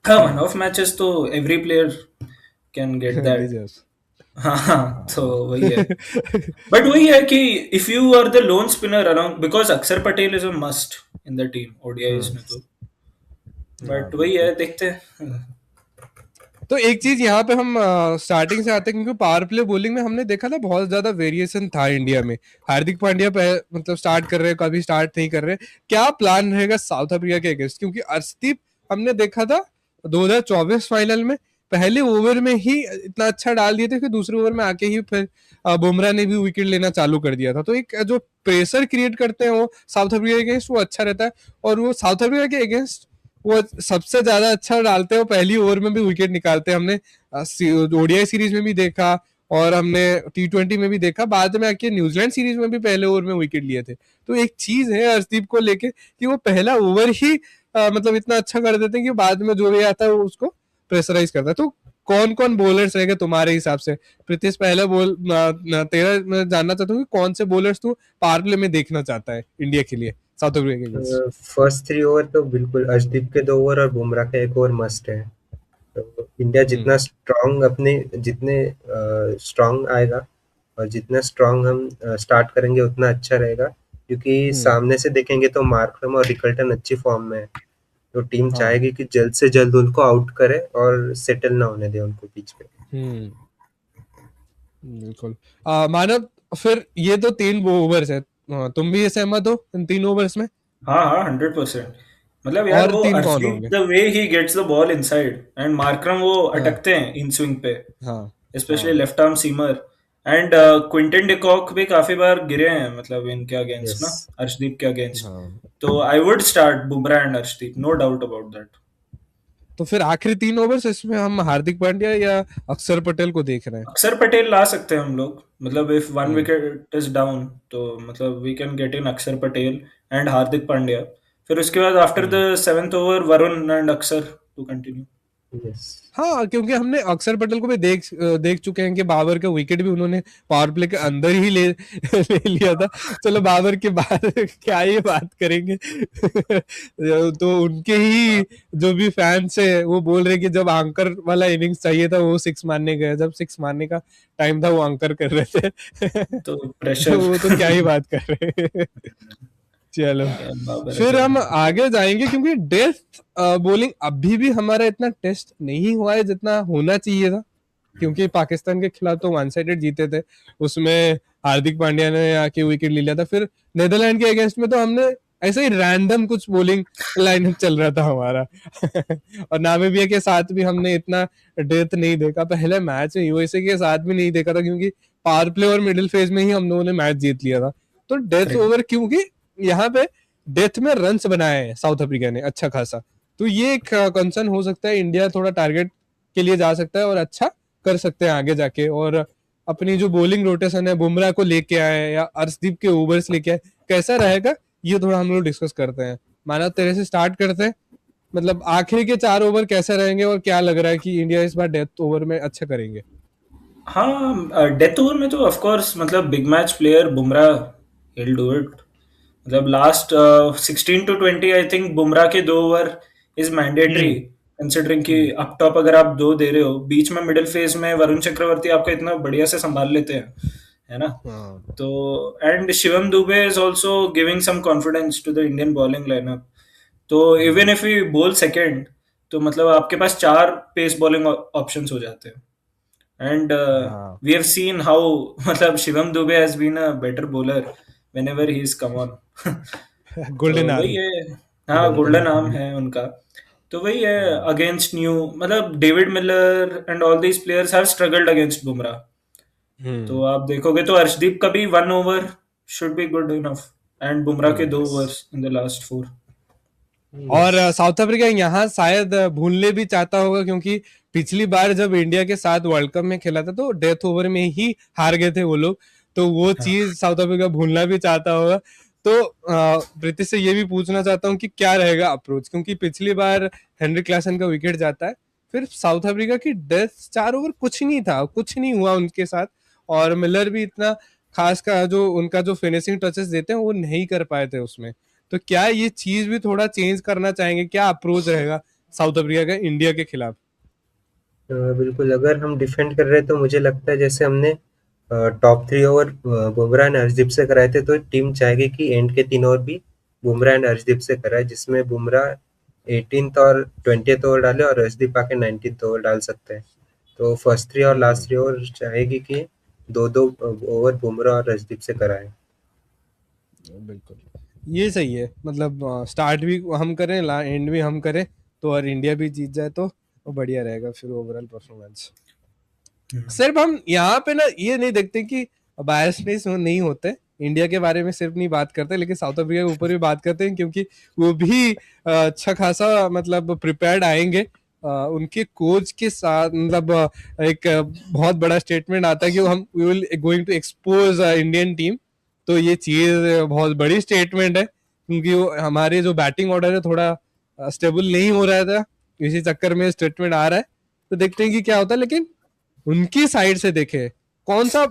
हाँ, वन ऑफ मैचेस तो every player can get that. Deserves. हाँ हाँ, तो हाँ वही है। बट वही है कि if you are the lone spinner around, because Akshar Patel is a must in the team ODIs hmm. में तो। हाँ बट वही बिल्कुल। है, देखते हैं। तो एक चीज यहाँ पे हम स्टार्टिंग से आते हैं, क्योंकि पावर प्ले बॉलिंग में हमने देखा था बहुत ज्यादा वेरिएशन था इंडिया में। हार्दिक पांड्या मतलब स्टार्ट कर रहे हैं, कभी स्टार्ट नहीं कर रहे। क्या प्लान रहेगा साउथ अफ्रीका के अगेंस्ट, क्योंकि अर्शदीप हमने देखा था 2024 फाइनल में पहले ओवर में ही इतना अच्छा डाल दिए थे कि दूसरे ओवर में आके ही फिर बुमराह ने भी विकेट लेना चालू कर दिया था। तो एक जो प्रेशर क्रिएट करते हैं वो साउथ अफ्रीका के अगेंस्ट, वो अच्छा रहता है। और वो साउथ अफ्रीका के अगेंस्ट वो सबसे ज्यादा अच्छा डालते हैं, वो पहली ओवर में भी विकेट निकालते हैं। हमने ओडीआई सीरीज में भी देखा, और हमने T20 में भी देखा, बाद में आके न्यूजीलैंड सीरीज में भी पहले ओवर में विकेट लिए थे। तो एक चीज है अर्शदीप को लेके कि वो पहला ओवर ही मतलब इतना अच्छा कर देते हैं कि बाद में जो भी आता है वो उसको प्रेशराइज करता है। तो कौन कौन बॉलर्स रहेंगे तुम्हारे हिसाब से? प्रीतिश, पहला तेरा मैं जानना चाहता हूँ कि कौन से बॉलर्स तू पावर प्ले में देखना चाहता है इंडिया के लिए साउथ अफ्रीका के अगेंस्ट? फर्स्ट 3 ओवर तो बिल्कुल अर्शदीप के 2 ओवर और बुमराह का 1 ओवर मस्ट है। तो इंडिया हम्म जितना स्ट्रांग अपने जितने स्ट्रांग आएगा और जितना स्ट्रांग हम स्टार्ट करेंगे उतना अच्छा रहेगा, क्योंकि हम्म। सामने से देखेंगे तो मार्करम और रिकल्टन अच्छी फॉर्म में है। तो टीम हाँ। चाहेगी कि जल्द से जल्द उनको आउट करे और सेटल ना होने दे उनको पिच पे। हम्म। बिल्कुल। मानव, फिर ये तो 3 ओवर्स है, तुम भी ये सहमत हो इन 3 ओवर्स में? हाँ हाँ, 100%। मतलब यार, और वो 3 कौन अर्शदीप होंगे? The way he gets the ball inside and Markram वो हाँ अटकते हैं इन स्विंग पे, हाँ स्पेशली हाँ। Left arm seamer. And Quinton de Kock भी काफी बार गिरे हैं मतलब इनके अगेंस्ट यस। ना, अर्शदीप के अगेंस्ट। हाँ, तो I would start Bumrah and Arshdeep, no doubt about that. तो फिर आखिरी 3 ओवर्स इसमें हम हार्दिक पांड्या या अक्षर पटेल को देख रहे हैं? अक्षर पटेल ला सकते हैं हम लोग, मतलब if one hmm wicket is down तो मतलब वी कैन गेट इन अक्षर पटेल एंड हार्दिक पांड्या। फिर उसके बाद after hmm. The 7th over Varun and अक्षर टू कंटिन्यू। यस। हाँ, क्योंकि हमने अक्षर पटेल को भी देख चुके हैं कि बाबर का विकेट भी उन्होंने पावर प्ले के अंदर ही ले लिया था। चलो बाबर के बाद क्या ये बात करेंगे। तो उनके ही जो भी फैंस है वो बोल रहे कि जब एंकर वाला इनिंग्स चाहिए था वो सिक्स मारने गए, जब सिक्स मारने का टाइम था वो एंकर कर रहे थे। तो तो प्रेशर। वो तो क्या ही बात कर रहे हैं। चलो बाबर फिर आजम हम है। आगे जाएंगे, क्योंकि डेथ बॉलिंग अभी भी हमारा इतना टेस्ट नहीं हुआ है जितना होना चाहिए था। क्योंकि पाकिस्तान के खिलाफ तो वन साइडेड जीते थे, उसमें हार्दिक पांड्या ने आके विकेट ले लिया था। फिर नेदरलैंड के अगेंस्ट में तो हमने ऐसे ही रैंडम कुछ बॉलिंग लाइनअप चल रहा था हमारा। और नामीबिया के साथ भी हमने इतना डेथ नहीं देखा, पहले मैच में यूएसए के साथ भी नहीं देखा था, क्योंकि पावर प्ले और मिडिल फेज में ही हम लोगों ने मैच जीत लिया था। तो डेथ करेक्ट। ओवर, क्योंकि यहाँ पे डेथ में रन्स बनाए हैं साउथ अफ्रीका ने अच्छा खासा, तो ये एक कंसर्न हो सकता है। इंडिया थोड़ा टारगेट के लिए जा सकता है और अच्छा कर सकते हैं आगे जाके। और अपनी जो बॉलिंग रोटेशन है, बुमराह को लेके आए या अर्शदीप के ओवर्स लेके आए, कैसा रहेगा ये थोड़ा हम लोग डिस्कस करते हैं। माना तेरे से स्टार्ट करते हैं, मतलब आखिरी के 4 ओवर कैसे रहेंगे और क्या लग रहा है कि इंडिया इस बार डेथ ओवर में अच्छा करेंगे? हाँ, डेथ ओवर में तो ऑफ कोर्स मतलब big match player Bumrah, he'll do it। मतलब last 16 to 20 I think Bumrah के 2 over is mandatory, hmm. Considering कि हम्म। अप टॉप अगर आप 2 दे रहे हो, बीच में मिडिल फेज में वरुण चक्रवर्ती आपका इतना बढ़िया से संभाल लेते हैं, है ना। हाँ। तो and Shivam Dube is also giving some confidence to the Indian bowling lineup. तो even if you bowl second, तो मतलब आपके पास 4 पेस बॉलिंग ऑप्शंस हो जाते हैं। एंड हाँ। वी हैव सीन हाउ मतलब Shivam Dube has been a better bowler whenever he is come on. तो गोल्डन वही आर्म। है। हाँ, गोल्डन गोल्डन आर्म आर्म। है उनका। तो वही है, हाँ। अगेंस्ट न्यू मतलब David Miller and all these players have struggled against Bumrah. तो हम्म। आप देखोगे तो अर्शदीप का भी 1 over should be good enough, and Bumrah के 2 ओवर्स इन द लास्ट 4। और यस। साउथ अफ्रीका यहाँ शायद भूलने भी चाहता होगा, क्योंकि पिछली बार जब इंडिया के साथ वर्ल्ड कप में खेला था तो डेथ ओवर में ही हार गए थे वो लोग। तो वो हाँ। चीज साउथ अफ्रीका भूलना भी चाहता होगा। तो प्रीति से ये भी पूछना चाहता हूँ कि क्या रहेगा अप्रोच, क्योंकि पिछली बार हेनरी क्लासन का विकेट जाता है, फिर साउथ अफ्रीका की डेथ 4 ओवर कुछ नहीं था, कुछ नहीं हुआ उनके साथ। और मिलर भी इतना खास का जो उनका जो फिनिशिंग टचेस देते हैं वो नहीं कर पाए थे उसमें। तो क्या ये चीज भी थोड़ा चेंज करना चाहेंगे? क्या अप्रोच रहेगा साउथ अफ्रीका का इंडिया के खिलाफ? बिल्कुल, अगर हम डिफेंड कर रहे हैं तो मुझे लगता है जैसे हमने top 3 over Bumrah and Arshdeep से कराए थे, तो टीम चाहेगी कि एंड के 3 ओवर भी बुमराह एंड अर्शदीप से कराए, जिसमें बुमराह 18th और 20th ओवर डाले और अर्शदीप आके 19th ओवर डाल सकते हैं। तो फर्स्ट 3 और लास्ट 3 ओवर चाहेगी कि 2-2 ओवर बुमराह और अर्शदीप से कराए। बिल्कुल, ये सही है। मतलब स्टार्ट भी हम करें, एंड भी हम करें, तो और इंडिया भी जीत जाए तो वो बढ़िया रहेगा फिर ओवरऑल परफॉर्मेंस। सिर्फ हम यहाँ पे ना ये नहीं देखते कि बायसनेस नहीं होते, इंडिया के बारे में सिर्फ नहीं बात करते, लेकिन साउथ अफ्रीका के ऊपर भी बात करते हैं, क्योंकि वो भी अच्छा खासा मतलब प्रिपेयर्ड आएंगे। उनके कोच के साथ मतलब एक बहुत बड़ा स्टेटमेंट आता है कि हम we will going to expose Indian team. तो ये चीज बहुत बड़ी स्टेटमेंट है, क्योंकि वो हमारे जो बैटिंग ऑर्डर है थोड़ा स्टेबल नहीं हो रहा था, इसी चक्कर में स्टेटमेंट आ रहा है। तो देखते हैं कि क्या होता है। लेकिन उनकी साइड से देखे कौन सा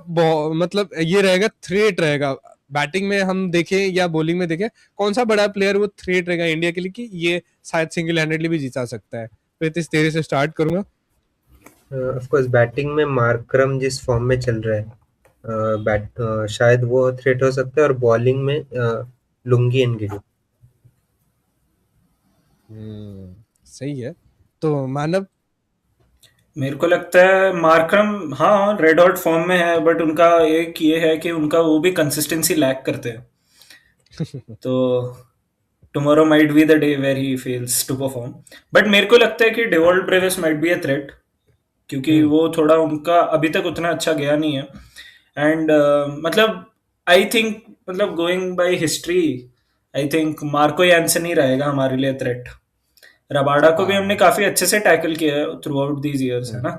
मतलब ये रहेगा, थ्रेट रहेगा बैटिंग में हम देखें या बॉलिंग में देखें, कौन सा बड़ा प्लेयर वो थ्रेट रहेगा इंडिया के लिए कि ये शायद सिंगल हैंडेडली भी जीता सकता है? प्रीतिश तेरे से स्टार्ट करूंगा। ऑफ कोर्स बैटिंग में मार्करम जिस फॉर्म में चल रहा है, शायद वो थ्रेट हो सकता है, और बॉलिंग में लुंगी एनगिडी। सही है। तो मानव? मेरे को लगता है मार्करम, हाँ, रेड हॉट फॉर्म में है, बट उनका एक ये है कि उनका वो भी कंसिस्टेंसी लैक करते हैं। तो tomorrow might be the day where he fails to perform. But मेरे को लगता है कि Dewald Brevis might be a threat, क्योंकि हम्म। वो थोड़ा उनका अभी तक उतना अच्छा गया नहीं है। एंड मतलब आई थिंक मतलब going by history, I think Marco Jansen ही रहेगा हमारे लिए थ्रेट। रबाडा को भी हमने हाँ। काफी अच्छे से टैकल किया है थ्रू आउट दीज इयर्स, है ना।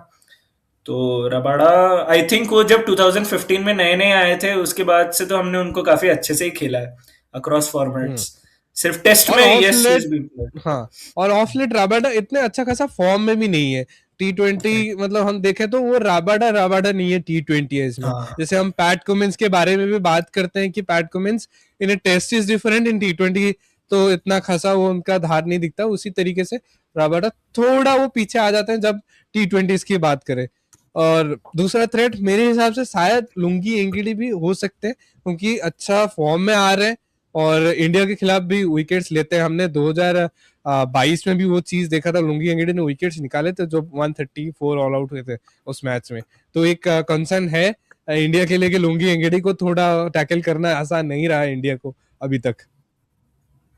तो रबाडा, आई थिंक वो जब 2015 में नए नए आए थे उसके बाद से तो हमने उनको काफी अच्छे से ही खेला है अक्रॉस हम्म। फॉर्मेट्स। सिर्फ टेस्ट और में ऑफ यस इज लेट, बी। हाँ, और ऑफ लेट राबाडा इतने अच्छा खासा फॉर्म में भी नहीं है। T20 मतलब हम देखें तो वो राबाडा राबाडा नहीं है, T20 है इसमें। हाँ। जैसे हम पैट कमिंस के बारे में भी बात करते हैं कि Pat Cummins in a test is different, in T20 तो इतना खासा वो उनका धार नहीं दिखता। उसी तरीके से राबाडा थोड़ा वो पीछे आ जाते हैं जब T20 की बात करें। और दूसरा थ्रेट मेरे हिसाब से शायद लुंगी एंगिडी भी हो सकते हैं, क्योंकि अच्छा फॉर्म में आ रहे हैं। और इंडिया के खिलाफ भी विकेट्स लेते हैं। हमने 2022 में भी वो चीज देखा था, लुंगी एंगड़ी ने विकेट्स निकाले थे जो 134 ऑल आउट हुए थे उस मैच में। तो एक कंसर्न है इंडिया के लिए कि लुंगी एंगड़ी को थोड़ा टैकल करना आसान नहीं रहा है इंडिया को अभी तक।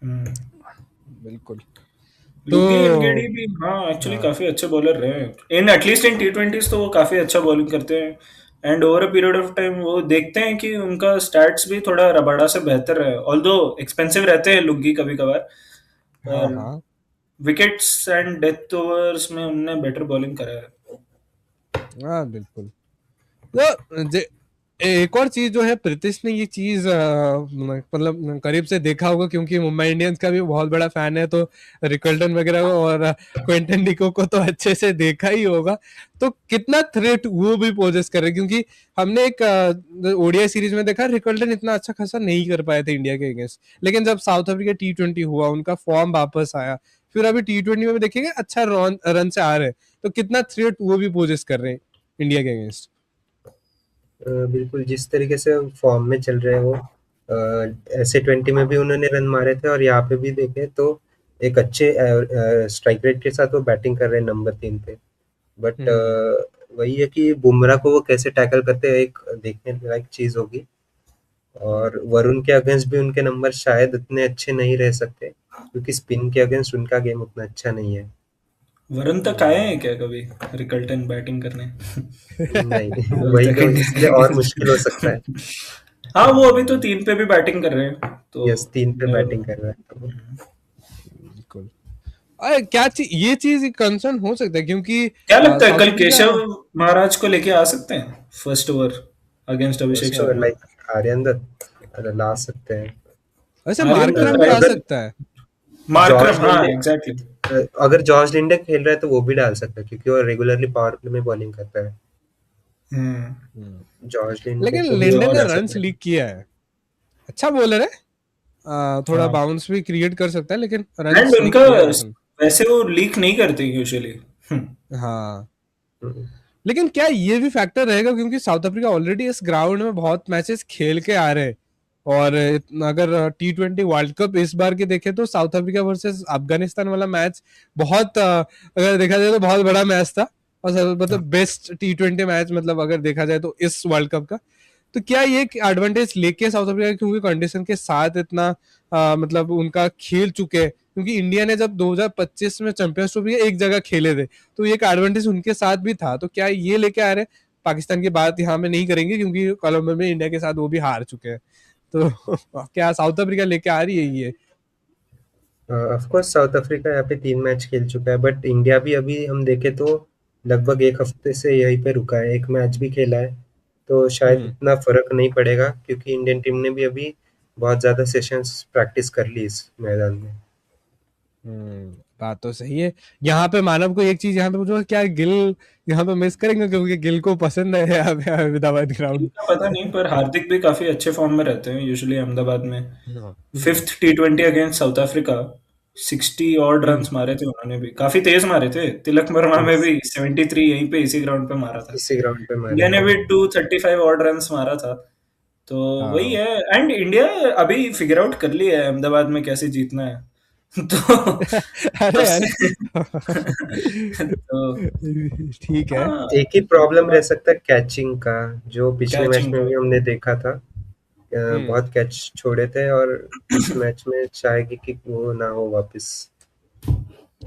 बिल्कुल। तो लुंगी एंगेडी भी हाँ एक्चुअली काफी अच्छे बॉलर रहे हैं, इन एटलीस्ट इन T20s तो वो काफी अच्छा बॉलिंग करते हैं। And over a period of time वो देखते हैं कि उनका स्टैट्स भी थोड़ा रबाडा से बेहतर है, ऑल्दो एक्सपेंसिव रहते हैं लुंगी कभी कभार, हाँ पर हाँ विकेट्स एंड डेथ ओवर्स में उनने बेटर बॉलिंग करा है। हाँ बिल्कुल। तो एक और चीज जो है, प्रीतिश ने ये चीज मतलब करीब से देखा होगा क्योंकि मुंबई इंडियंस का भी बहुत बड़ा फैन है, तो रिकल्टन वगैरह को और क्विंटन डिको को तो अच्छे से देखा ही होगा। तो कितना थ्रेट वो भी पोजेस कर रहे हैं, क्योंकि हमने एक ओडीआई सीरीज में देखा रिकल्टन इतना अच्छा खासा नहीं कर पाए थे इंडिया के अगेंस्ट, लेकिन जब साउथ अफ्रीका T20 हुआ उनका फॉर्म वापस आया, फिर अभी T20 में भी देखेंगे अच्छा रन से आ रहे हैं। तो कितना थ्रेट वो भी पोजेस कर रहे हैं इंडिया के अगेंस्ट। बिल्कुल, जिस तरीके से फॉर्म में चल रहे हैं वो, ऐसे 20 में भी उन्होंने रन मारे थे और यहाँ पे भी देखें तो एक अच्छे स्ट्राइक रेट के साथ वो बैटिंग कर रहे हैं नंबर 3 पे। बट वही है कि बुमराह को वो कैसे टैकल करते हैं, एक देखने लायक चीज़ होगी। और वरुण के अगेंस्ट भी उनके नंबर शायद उतने अच्छे नहीं रह सकते, क्योंकि स्पिन के अगेंस्ट उनका गेम उतना अच्छा नहीं है। वरुण तक आए हैं क्या कभी रिकल्टन बैटिंग करने? नहीं अभी वही तक तो, इंडिया इसलिए के और against। मुश्किल हो सकता है। हाँ वो अभी तो 3 पे भी बैटिंग कर रहे हैं तो यस, 3 पे बैटिंग कर रहा है तो वो। बिल्कुल। क्या ये चीज कंसर्न हो सकता है, क्योंकि क्या लगता है साउथ कल अफ्रीका केशव महाराज को लेके आ सकते हैं first over against Abhishek first over Sharma? Like Aryan Dutt ला सकते हैं। वैसे आर्यन मार्करम दत्त भी आ अगर सकता है। मार्करम जॉर्ज हाँ लिंडे एग्जैक्टली। अगर जॉर्ज लिंडे खेल रहा है तो वो भी डाल सकता है, क्योंकि वो रेगुलरली पावर प्ले में बॉलिंग करता है। जॉर्ज लिंडे लेकिन को भी लिंडन वो ने डाल रन सकते हैं। लीक किया है, अच्छा बॉलर है। थोड़ा हाँ बाउंस भी क्रिएट कर सकता है, लेकिन रन एंड लीक उनका किया है उसने। वैसे वो लीक नहीं करते यूजुअली। हाँ, हम्म, लेकिन क्या ये भी फैक्टर रहेगा, क्योंकि साउथ अफ्रीका ऑलरेडी इस ग्राउंड में बहुत मैचेस खेल के आ रहे हैं। और अगर T20 वर्ल्ड कप इस बार के देखें तो साउथ अफ्रीका वर्सेस अफगानिस्तान वाला मैच बहुत अगर देखा जाए तो बहुत बड़ा मैच था, और मतलब बेस्ट T20 मैच मतलब अगर देखा जाए तो इस वर्ल्ड कप का। तो क्या ये एडवांटेज लेके साउथ अफ्रीका, क्योंकि कंडीशन के साथ इतना मतलब उनका खेल चुके हैं, क्योंकि इंडिया ने जब 2025 में चैंपियंस ट्रॉफी एक जगह खेले थे, तो ये एक एडवांटेज उनके साथ भी था। तो क्या ये लेके आ रहे हैं? पाकिस्तान की बात यहाँ में नहीं करेंगे क्योंकि कोलंबो में इंडिया के साथ वो भी हार चुके हैं। तो क्या साउथ अफ्रीका लेके आ रही है ये? ऑफ कोर्स साउथ अफ्रीका यहाँ पे 3 मैच खेल चुका है, बट इंडिया भी अभी हम देखें तो लगभग एक हफ्ते से यहीं पे रुका है, एक मैच भी खेला है। तो शायद हम्म इतना फर्क नहीं पड़ेगा, क्योंकि इंडियन टीम ने भी अभी बहुत ज्यादा सेशंस प्रैक्टिस कर ली इस मैदान में। बात तो सही है। यहाँ पे मानव को एक चीज यहाँ पे पूछो, क्या गिल यहाँ पे मिस करेंगे, क्योंकि गिल को पसंद है यहाँ पे अहमदाबाद ग्राउंड। इनका पता नहीं, पर हार्दिक भी काफी अच्छे फॉर्म में रहते हैं यूजुअली अहमदाबाद में। Hmm 5th T20 against South Africa 60 odd hmm, runs मारे थे उन्होंने भी, काफी तेज मारे थे। तिलक वर्मा में यस, भी 73 यहीं पे इसी ग्राउंड पे मारा था। इसी ग्राउंड पे मारे इंडिया ने हैं। भी 235 ऑड रन्स मारा था। तो वही हाँ। है, एंड इंडिया अभी फिगर आउट कर लिया है अहमदाबाद में कैसे जीतना है। तो अरे अरे सबसे तो ठीक है। हाँ एक ही प्रॉब्लम रह सकता है कैचिंग का, जो पिछले मैच कैचिंग में का। भी हमने देखा था। हम्म बहुत कैच छोड़े थे, और इस मैच में चाहेगी कि वो ना हो वापस।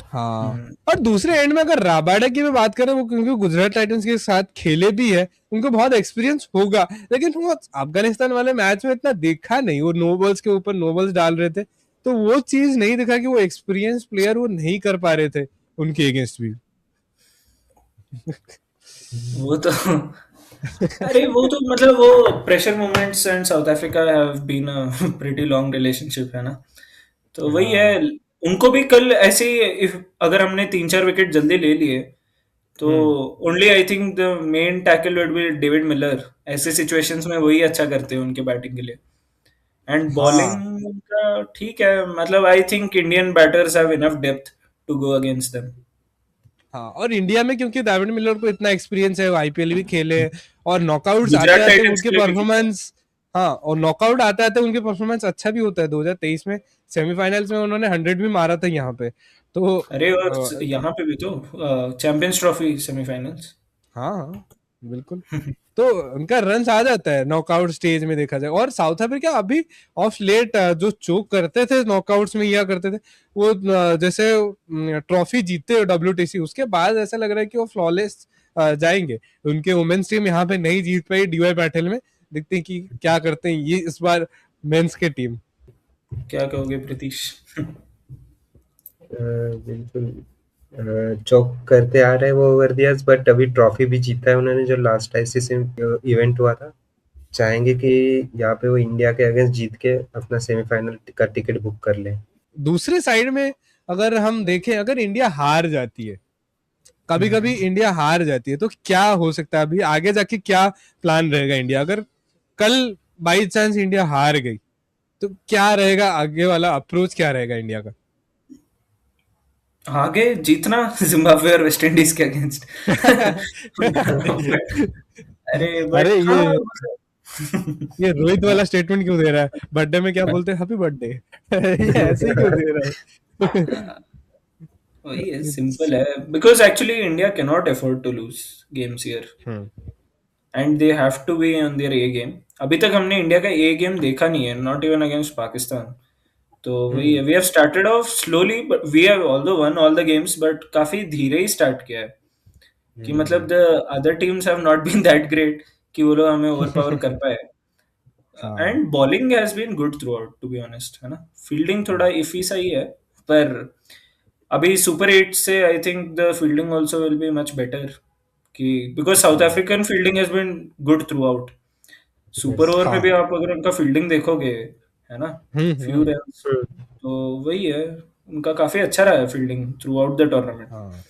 हाँ, हम्म, और दूसरे एंड में अगर राबाडा की भी बात करें, वो क्योंकि गुजरात टाइटंस के साथ खेले भी है, उनको बहुत एक्सपीरियंस होगा, लेकिन वो अफगानिस्तान वाले मैच में इतना देखा नहीं। वो नो बॉल्स के ऊपर नो बॉल्स डाल रहे थे, तो वो चीज नहीं दिखा कि वो एक्सपीरियंस प्लेयर वो नहीं कर पा रहे थे उनके अगेंस्ट भी। वो तो अरे वो तो मतलब वो pressure moments and South Africa have been a pretty long relationship है ना। तो वही है, हाँ। उनको भी कल ऐसे ही इफ अगर हमने 3-4 विकेट जल्दी ले लिए तो hmm only I think the main tackle would be David Miller. ऐसे सिचुएशंस में वही अच्छा करते हैं उनके बैटिंग के लिए। एंड हाँ बॉलिंग का ठीक है, मतलब I think Indian batters have enough depth to go against them. हाँ, और इंडिया में क्योंकि डेविड मिलर को इतना एक्सपीरियंस है, वो आईपीएल भी खेले, और नॉकआउट्स आते गुजरात आते टाइटंस उनके के लिए भी खेला है। परफॉर्मेंस हाँ, और नॉकआउट आते आते उनके परफॉर्मेंस अच्छा भी होता है। 2023 में सेमीफाइनल्स में उन्होंने 100 भी मारा था यहाँ पे। तो अरे और यहाँ पे भी तो चैंपियंस ट्रॉफी सेमीफाइनल्स। हाँ हाँ, बिल्कुल। तो उनका रन आ जाता है नॉकआउट स्टेज में देखा जाए। और साउथ अफ्रीका अभी ऑफ लेट जो चोक करते थे नॉकआउट्स में या करते थे, वो जैसे ट्रॉफी जीतते हो WTC, उसके बाद ऐसा लग रहा है कि वो फ्लॉलेस जाएंगे। उनके वुमेन्स टीम यहाँ पे नहीं जीत पाई DY पैटेल में। देखते हैं कि क्या करते हैं ये इस बार मेंस के टीम। क्या कहोगे प्रीतीश? बिल्कुल चौक करते आ रहे हैं वो ओवर द इयर्स, बट अभी ट्रॉफी भी जीता है उन्होंने जो लास्ट आईसीसी इवेंट हुआ था। चाहेंगे कि यहाँ पे वो इंडिया के अगेंस्ट जीत के अपना सेमीफाइनल का टिकट बुक कर ले। दूसरे साइड में अगर हम देखें, अगर इंडिया हार जाती है, कभी कभी इंडिया हार जाती है, तो क्या हो सकता है अभी आगे जाके, क्या प्लान रहेगा इंडिया अगर कल बाई चांस इंडिया हार गई, तो क्या रहेगा आगे वाला अप्रोच, क्या रहेगा इंडिया का? आगे जीतना जिम्बाब्वे और वेस्ट इंडीज के अगेंस्ट। अरे अरे बट हाँ ये रोहित वाला स्टेटमेंट क्यों दे रहा है? बर्थडे में क्या बोलते हैं, हैप्पी बर्थडे। ये ऐसे ही क्यों दे रहा है? वही है, सिंपल है, because actually India can not afford to lose games here hmm and they have to be on their A game. अभी तक हमने इंडिया का ए गेम देखा नहीं है, नॉट इवन अगेंस्ट पाकिस्तान। तो वही है, we have started off slowly, but we have although won all the games, but काफी धीरे ही स्टार्ट किया है। कि मतलब the other teams have not been that great कि वो लोग हमें ओवर पावर कर पाए। हाँ। And bowling has been good throughout, to be honest, है ना। फील्डिंग थोड़ा इफी सा ही है, पर अभी सुपर 8 से I think the fielding also will be much better, कि because South African fielding has been good throughout. Super yes. Over में हाँ। भी आप अगर उनका फील्डिंग देखोगे, है ना, फ्यू हम्म। रन्स, तो वही है, उनका काफी अच्छा रहा है fielding through out the tournament. हाँ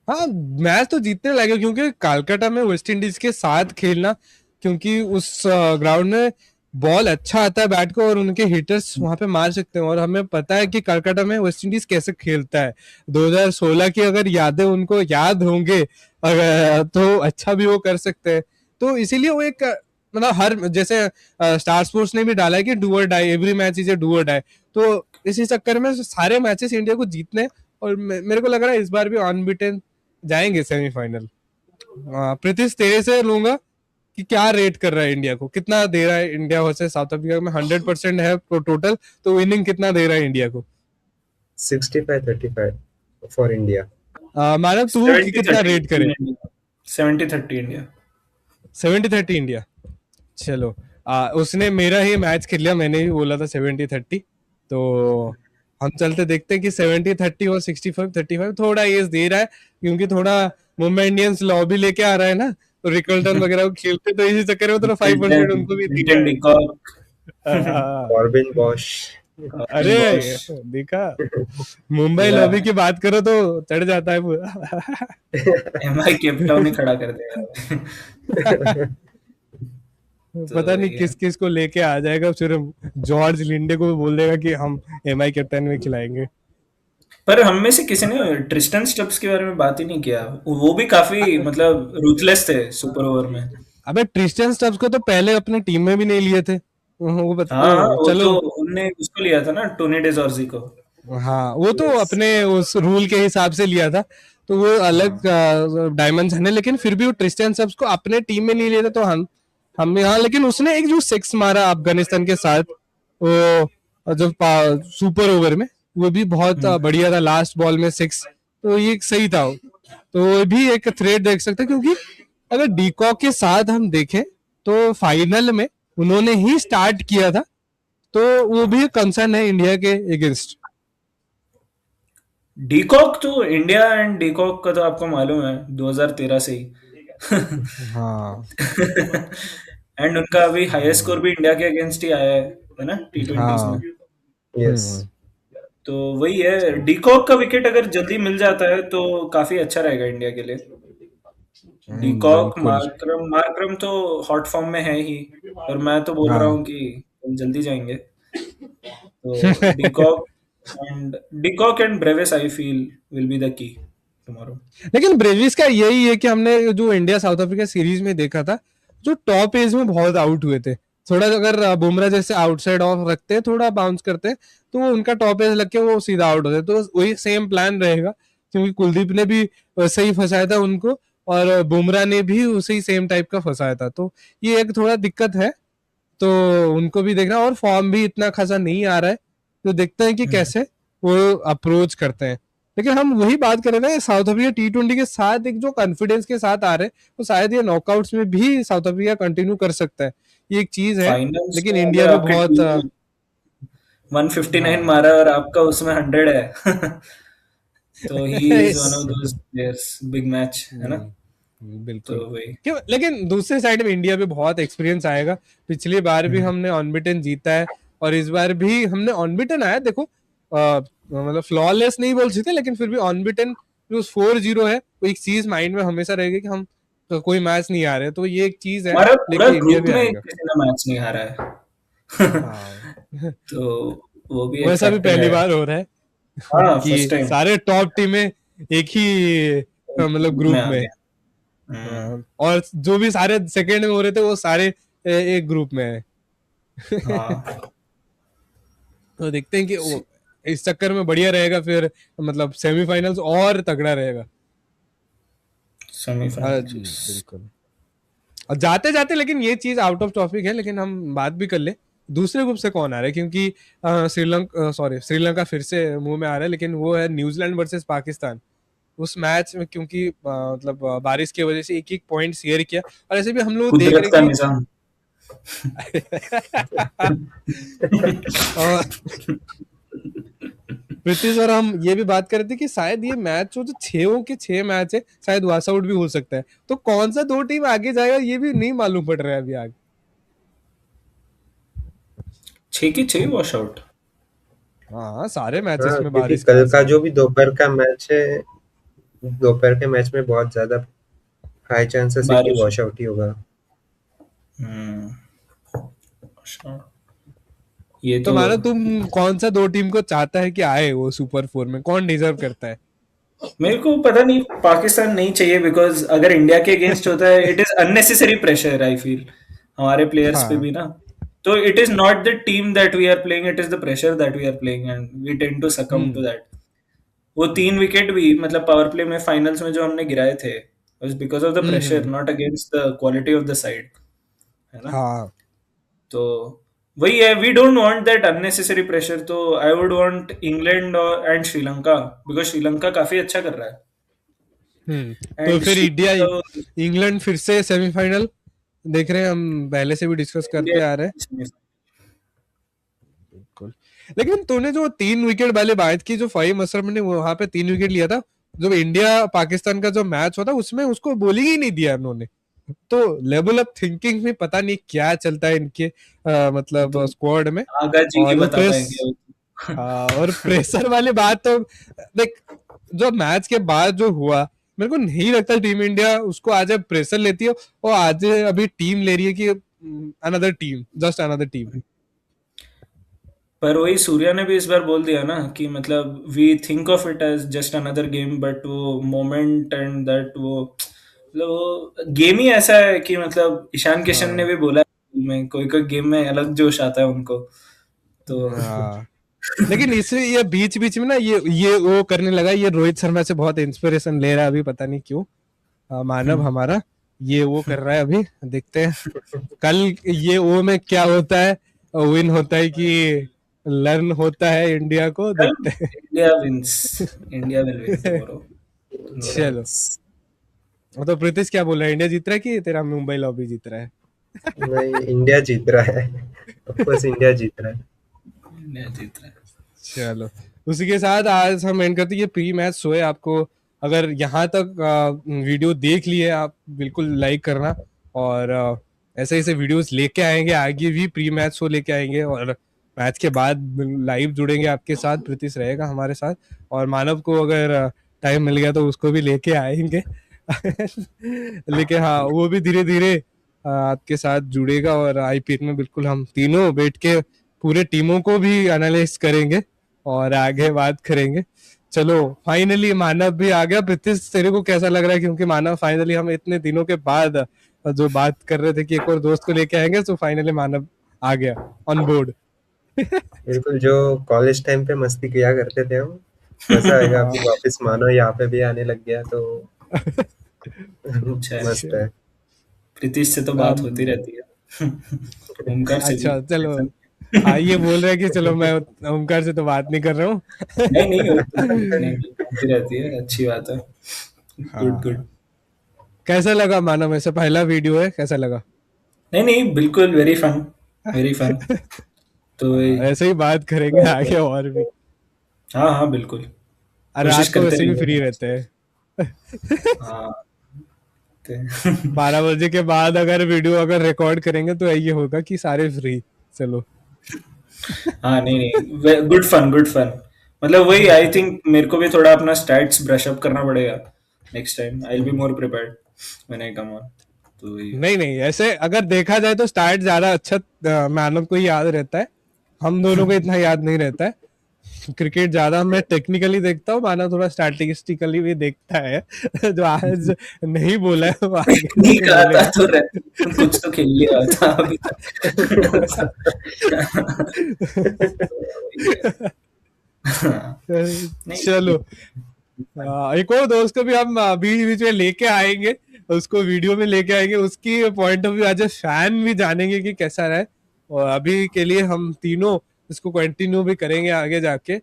हाँ, मैच तो जीतने लगे क्योंकि कोलकाता में वेस्ट इंडीज के साथ खेलना, क्योंकि उस ग्राउंड में बॉल अच्छा आता है बैट को और उनके हिटर्स वहां पे मार सकते हैं। और हमें पता है कि कोलकाता में वेस्ट इंडीज कैसे खेलता है। 2016 की अगर यादें उनको याद होंगे अगर, तो अच्छा भी वो कर सकते हैं। तो इसीलिए वो एक मतलब हर जैसे स्टार स्पोर्ट्स ने भी डाला है कि do or die, every match is a do or die. तो इसी चक्कर में सारे मैचेस इंडिया को जीतने हैं। और मेरे को लग रहा है इस बार भी अनबीटेन जाएंगे सेमीफाइनल। प्रीतिश तेरे से लूंगा कि क्या रेट कर रहा है इंडिया को, कितना दे रहा है इंडिया वर्सेस साउथ अफ्रीका में? 100% है टोटल, तो विनिंग कितना दे रहा है इंडिया को? 65-35 फॉर इंडिया। मानव तू सेवेंटी कितना थर्टी रेट करे? India, 70-30 India. 70-30 इंडिया। चलो, उसने मेरा ही मैच खेल लिया, मैंने भी बोला था 70-30। तो हम चलते देखते हैं कि 70-30 और 65-35 थोड़ा ये दे रहा है, क्योंकि थोड़ा मुंबई इंडियंस लॉबी लेके आ रहा है ना, तो रिकल्टन वगैरह को खेलते, तो इसी चक्कर में थोड़ा 500 उनको भी दिया मिल्टन डिकॉक, है। Corbin Bosch. अरे कॉर्बिन बॉश, देखा, मुंबई पूरा लॉबी की बात करो तो चढ़ जाता है पूरा। एमआई केपटाउन ही खड़ा कर देगा। तो पता नहीं वही है। किस किस को लेके आ जाएगा, फिर जॉर्ज लिंडे को भी बोल देगा कि हम MI कैप्टन में खिलाएंगे। पर हम में से किसी ने ट्रिस्टन स्टब्स के बारे में बात ही नहीं किया। वो भी काफी मतलब रूथलेस थे सुपर ओवर में। अबे ट्रिस्टियन स्टब्स को तो पहले अपने टीम में भी नहीं लिए थे। हाँ हाँ, वो चलो। तो उनने उसको लिया था ना, टोनी डेजॉर्जी को। हाँ, वो तो यस। अपने उस रूल के हिसाब से लिया था, तो वो अलग हाँ डायमेंशन है। लेकिन फिर भी वो ट्रिस्टियन स्टब्स को अपने टीम में नहीं लिए थे, तो हम हाँ, लेकिन उसने एक जो सिक्स मारा अफगानिस्तान के साथ, वो जो सुपर ओवर में, वो भी बहुत बढ़िया था, लास्ट बॉल में सिक्स, तो ये सही था। तो वो भी एक थ्रेड देख सकते हैं, क्योंकि अगर डीकॉक के साथ हम देखें तो फाइनल में उन्होंने ही स्टार्ट किया था, तो वो भी कंसर्न है इंडिया के अगेंस्ट। डीकॉक तो इंडिया एंड डीकॉक का तो आपको मालूम है 2013 से ही। हाँ एंड उनका अभी हाईएस्ट स्कोर भी इंडिया के अगेंस्ट ही आया है ना, T20s में। हाँ। यस। तो वही है, डीकॉक का विकेट अगर जल्दी मिल जाता है तो काफी अच्छा रहेगा इंडिया के लिए। डीकॉक, बिल्कुल। मार्करम तो हॉट फॉर्म में है ही, और मैं तो बोल रहा हाँ। हूँ कि हम जल्दी जाएंगे। तो de Kock and Brevis I feel will be the key tomorrow. लेकिन ब्रेविस का यही है कि हमने जो इंडिया साउथ अफ्रीका सीरीज में देखा था, जो टॉप एज में बहुत आउट हुए थे, थोड़ा अगर बुमराह जैसे आउटसाइड ऑफ रखते हैं, थोड़ा बाउंस करते हैं, तो वो उनका टॉप एज लग के वो सीधा आउट होते हैं। तो वही सेम प्लान रहेगा, क्योंकि कुलदीप ने भी वैसे ही फंसाया था उनको, और बुमराह ने भी उसे ही सेम टाइप का फंसाया था। तो ये एक थोड़ा दिक्कत है, तो उनको भी देखना। और फॉर्म भी इतना खासा नहीं आ रहा है, तो देखते हैं कि कैसे वो अप्रोच करते हैं। लेकिन हम वही बात करें ना, साउथ अफ्रीका T20 के साथ एक जो कॉन्फिडेंस के साथ आ रहे हैं, तो शायद ये नॉकआउट्स में भी साउथ अफ्रीका कंटिन्यू कर सकता है, ये एक चीज है। फाइनल्स लेकिन में इंडिया अगर भी आपकी बहुत टीम 159 हाँ मारा और आपका उसमें 100 है तो ही इज वन ऑफ इस- दोस प्लेयर्स, बिग मैच है ना। तो बिल्कुल। वही क्यों, लेकिन दूसरे साइड में इंडिया पे बहुत एक्सपीरियंस आएगा। पिछली बार भी हमने अनबिटन जीता है, और इस बार भी हमने अनबिटन आया। देखो मतलब फ्लॉलेस नहीं बोल सकते, लेकिन फिर भी अनबिटन जो 4-0 है, वो एक चीज माइंड में हमेशा रहेगी कि हम तो कोई मैच नहीं आ रहे, तो ये एक चीज है, हमारा पूरा लेके इंडिया ग्रुप भी में आएगा। किसी ने मैच नहीं हारा है हाँ तो वो भी एक वैसा भी फैक्टर पहली है। बार हो रहा है हाँ, फर्स्ट कि टाइम सारे टॉप टीमें एक ही मतलब में ग्रुप आ में। गया। और जो भी सारे सेकंड में हो रहे थे, वो सारे एक ग्रुप में है। हाँ तो देखते हैं कि इस चक्कर में बढ़िया रहेगा फिर, मतलब सेमीफाइनल्स और तगड़ा रहेगा। हाँ जी सेमीफाइनल्स। बिल्कुल। और जाते जाते, लेकिन ये चीज आउट ऑफ टॉपिक है, लेकिन हम बात भी कर ले, दूसरे ग्रुप से कौन आ रहा है, क्योंकि श्रीलंका फिर से मुंह में आ रहा है, लेकिन वो है न्यूजीलैंड वर्सेस पाकिस्तान। उस मैच में क्योंकि मतलब बारिश की वजह से एक एक पॉइंट शेयर किया, और ऐसे भी हम लोग देख कुदरत रहे का कि निजाम और प्रीतिश और हम ये भी बात कर रहे थे कि शायद ये मैच जो 6 मैच है, शायद वॉश आउट भी हो सकता है। तो कौन सा दो टीम आगे जाएगा, ये भी नहीं मालूम पड़ रहा है अभी आगे। 6 की 6 वॉश आउट। हाँ सारे मैचेस हाँ, में क्योंकि बारिश के कल का आसपास। जो भी दोपहर का मैच है, दोपहर के मैच में बहुत ज़्यादा हाई चांसेस है कि बारिश। वॉश आउट ही होगा। Wash out. ये तो तो मानो तुम कौन सा दो टीम को चाहता है कि आए वो सुपर फोर में, कौन डिजर्व करता है? मेरे को पता नहीं, पाकिस्तान नहीं चाहिए बिकॉज अगर इंडिया के अगेंस्ट होता है it is unnecessary pressure I feel हमारे प्लेयर्स पे हाँ भी ना। तो it is not the team that we are playing, it is the pressure that we are playing and we tend to succumb to hmm that. वो 3 wicket भी मतलब power play में फाइनल्स में जो हमने गिराए थे was because of the pressure, hmm. Not against the quality of the side, है ना। हाँ तो वही है, we don't want that unnecessary pressure. तो आई वुड वांट इंग्लैंड और एंड श्रीलंका, बिकॉज श्रीलंका काफी अच्छा कर रहा है तो एंड फिर इंडिया श्रीलंका। इंग्लैंड फिर से सेमीफाइनल देख रहे हैं, हम पहले से भी डिस्कस करते आ रहे हैं। इंडिया बिल्कुल। लेकिन तूने जो 3 विकेट वाली बात की, जो फाहिम असलम ने वहां पे 3 विकेट लिया था, जब इंडिया पाकिस्तान का जो मैच होता उसमें उसको बॉलिंग ही नहीं दिया उन्होंने। तो लेवल ऑफ थिंकिंग में पता नहीं क्या चलता है इनके मतलब तो स्क्वाड में। आगा जी ही और वो बता प्रेस पाएंगे। और प्रेशर वाली बात तो देख, जो मैच के बाद जो हुआ, मेरे को नहीं लगता टीम इंडिया उसको आज प्रेशर लेती है, और आज अभी टीम ले रही है कि another team, just another team. पर वही सूर्या ने भी इस बार बोल दिया ना कि मतलब we think of it as just another game, but वो मोमेंट एंड दैट वो मतलब वो गेम ही ऐसा है कि मतलब ईशान किशन ने हाँ भी बोला है में कोई कोई गेम में अलग जोश आता है उनको। तो हाँ। लेकिन इसमें ये बीच बीच में ना ये वो करने लगा, ये रोहित शर्मा से बहुत इंस्पिरेशन ले रहा है अभी, पता नहीं क्यों। मानव हमारा ये वो कर रहा है अभी, देखते हैं कल ये वो में क्या होता है, विन होता है कि लर्न होता है इंडिया को, कल देखते हैं। India wins, India will win tomorrow, no doubt. चलो, तो प्रीतिश क्या बोल रहा है, इंडिया जीत रहा है कि तेरा मुंबई लॉबी जीत रहा है? नहीं, इंडिया जीत रहा है। ऑफ कोर्स इंडिया जीत रहा है। इंडिया जीत रहा है। चलो, उसी के साथ आज हम एंड करते हैं। ये प्री मैच शो है, आपको अगर यहाँ तक वीडियो देख लिए आप, बिल्कुल लाइक करना। और ऐसे ऐसे वीडियोस लेके आएंगे आगे भी, प्री मैच शो लेके आएंगे, और मैच के बाद लाइव जुड़ेंगे आपके साथ, प्रीतिश रहेगा हमारे साथ, और मानव को अगर टाइम मिल गया तो उसको भी लेके आएंगे। लेकिन हाँ, वो भी धीरे धीरे आपके साथ जुड़ेगा, और आईपीएल में बिल्कुल हम तीनों बैठ के पूरे टीमों को भी एनालाइज करेंगे और आगे बात करेंगे। चलो, फाइनली मानव भी आ गया। प्रीतिश, तेरे को कैसा लग रहा है, क्योंकि मानव फाइनली, हम इतने दिनों के बाद जो बात कर रहे थे कि एक और दोस्त को लेके आएंगे, तो फाइनली मानव आ गया ऑन बोर्ड। बिल्कुल, जो कॉलेज टाइम पे मस्ती किया करते थे हम, मजा आएगा हाँ। अभी वापस, मानो यहाँ पे भी आने लग गया तो अच्छा है। मस्त है। प्रीतिश से तो बात अब होती रहती है। ओमकार से भी अच्छा चलो, ऐसा हाँ ये नहीं। बोल रहे हैं कि चलो मैं ओमकार से तो बात नहीं कर रहा हूँ। नहीं नहीं, नहीं होती रहती है, अच्छी बात है। Good good. हाँ, कैसा लगा मानव, ऐसा पहला वीडियो है, कैसा लगा? नहीं नहीं, बिल्कुल वेरी फन, वेरी फन। तो हाँ, ऐसे ही बात करेंगे आगे और भी। हाँ हाँ बिल्कुल, और कोशिश रात को करते वैसे भी फ्री रहेंगे। रहते हैं। हाँ। 12 बजे के बाद अगर वीडियो अगर रिकॉर्ड करेंगे तो ये होगा कि सारे फ्री। चलो। हाँ नहीं नहीं, गुड फन गुड फन। मतलब वही, आई थिंक मेरे को भी थोड़ा अपना स्टैट्स ब्रश अप करना पड़ेगा। Next time I will be more prepared when I come on. तो वही है। नहीं नहीं, ऐसे अगर देखा जाए तो स्टार्ट ज्यादा अच्छा मानव को ही याद रहता है, हम दोनों को इतना याद नहीं रहता है। क्रिकेट ज्यादा मैं टेक्निकली देखता हूँ, मानव थोड़ा स्टैटिस्टिकली भी देखता है। जो आज नहीं बोला है वो आगे नहीं जाके कहा था बोलेगा। तो कुछ तो खेल लिया था अभी तक। नहीं चलो, एक और दोस्त को भी हम बीच बीच में लेके आएंगे, उसको वीडियो में लेके आएंगे, उसकी point of view as a fan भी जानेंगे कि कैसा रहा है। और अभी के लिए हम तीनों इसको कंटिन्यू भी करेंगे आगे जाके,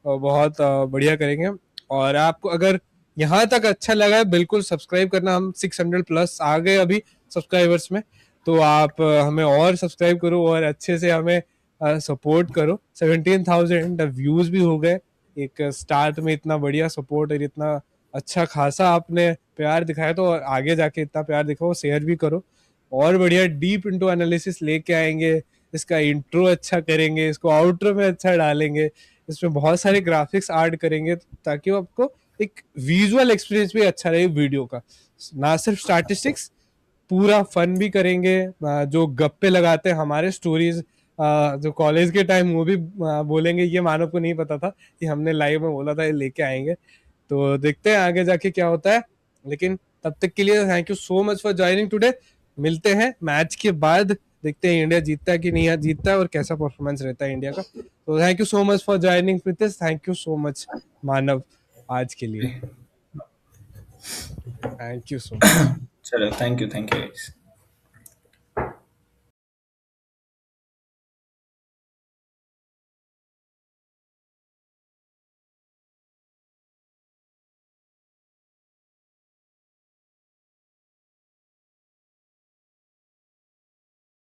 और बहुत बढ़िया करेंगे। और आपको अगर यहाँ तक अच्छा लगा है, बिल्कुल सब्सक्राइब करना। हम 600 प्लस आ गए अभी सब्सक्राइबर्स में, तो आप हमें और सब्सक्राइब करो और अच्छे से हमें सपोर्ट करो। 17,000 व्यूज भी हो गए एक स्टार्ट में, इतना बढ़िया सपोर्ट और इतना अच्छा खासा आपने प्यार दिखाया, तो आगे जाके इतना प्यार दिखाओ, शेयर भी करो। और बढ़िया डीप इनटू एनालिसिस लेके आएंगे, इसका इंट्रो अच्छा करेंगे, इसको आउट्रो में अच्छा डालेंगे, इसमें बहुत सारे ग्राफिक्स ऐड करेंगे ताकि वो आपको एक विजुअल एक्सपीरियंस भी अच्छा रहे वीडियो का, ना सिर्फ स्टैटिस्टिक्स। पूरा फन भी करेंगे, जो गप्पे लगाते हैं हमारे स्टोरीज जो कॉलेज के टाइम, वो भी बोलेंगे। ये मानव को नहीं पता था कि हमने लाइव में बोला था ये लेके आएंगे। तो देखते हैं आगे जाके क्या होता है, लेकिन तब तक के लिए thank you so much for joining today. मिलते हैं मैच के बाद, देखते हैं इंडिया जीतता है कि नहीं जीतता है और कैसा परफॉर्मेंस रहता है इंडिया का। तो thank you so much for joining Pritish, thank you so much Manav आज के लिए, थैंक यू सो मच। चलो, थैंक यू गाइस।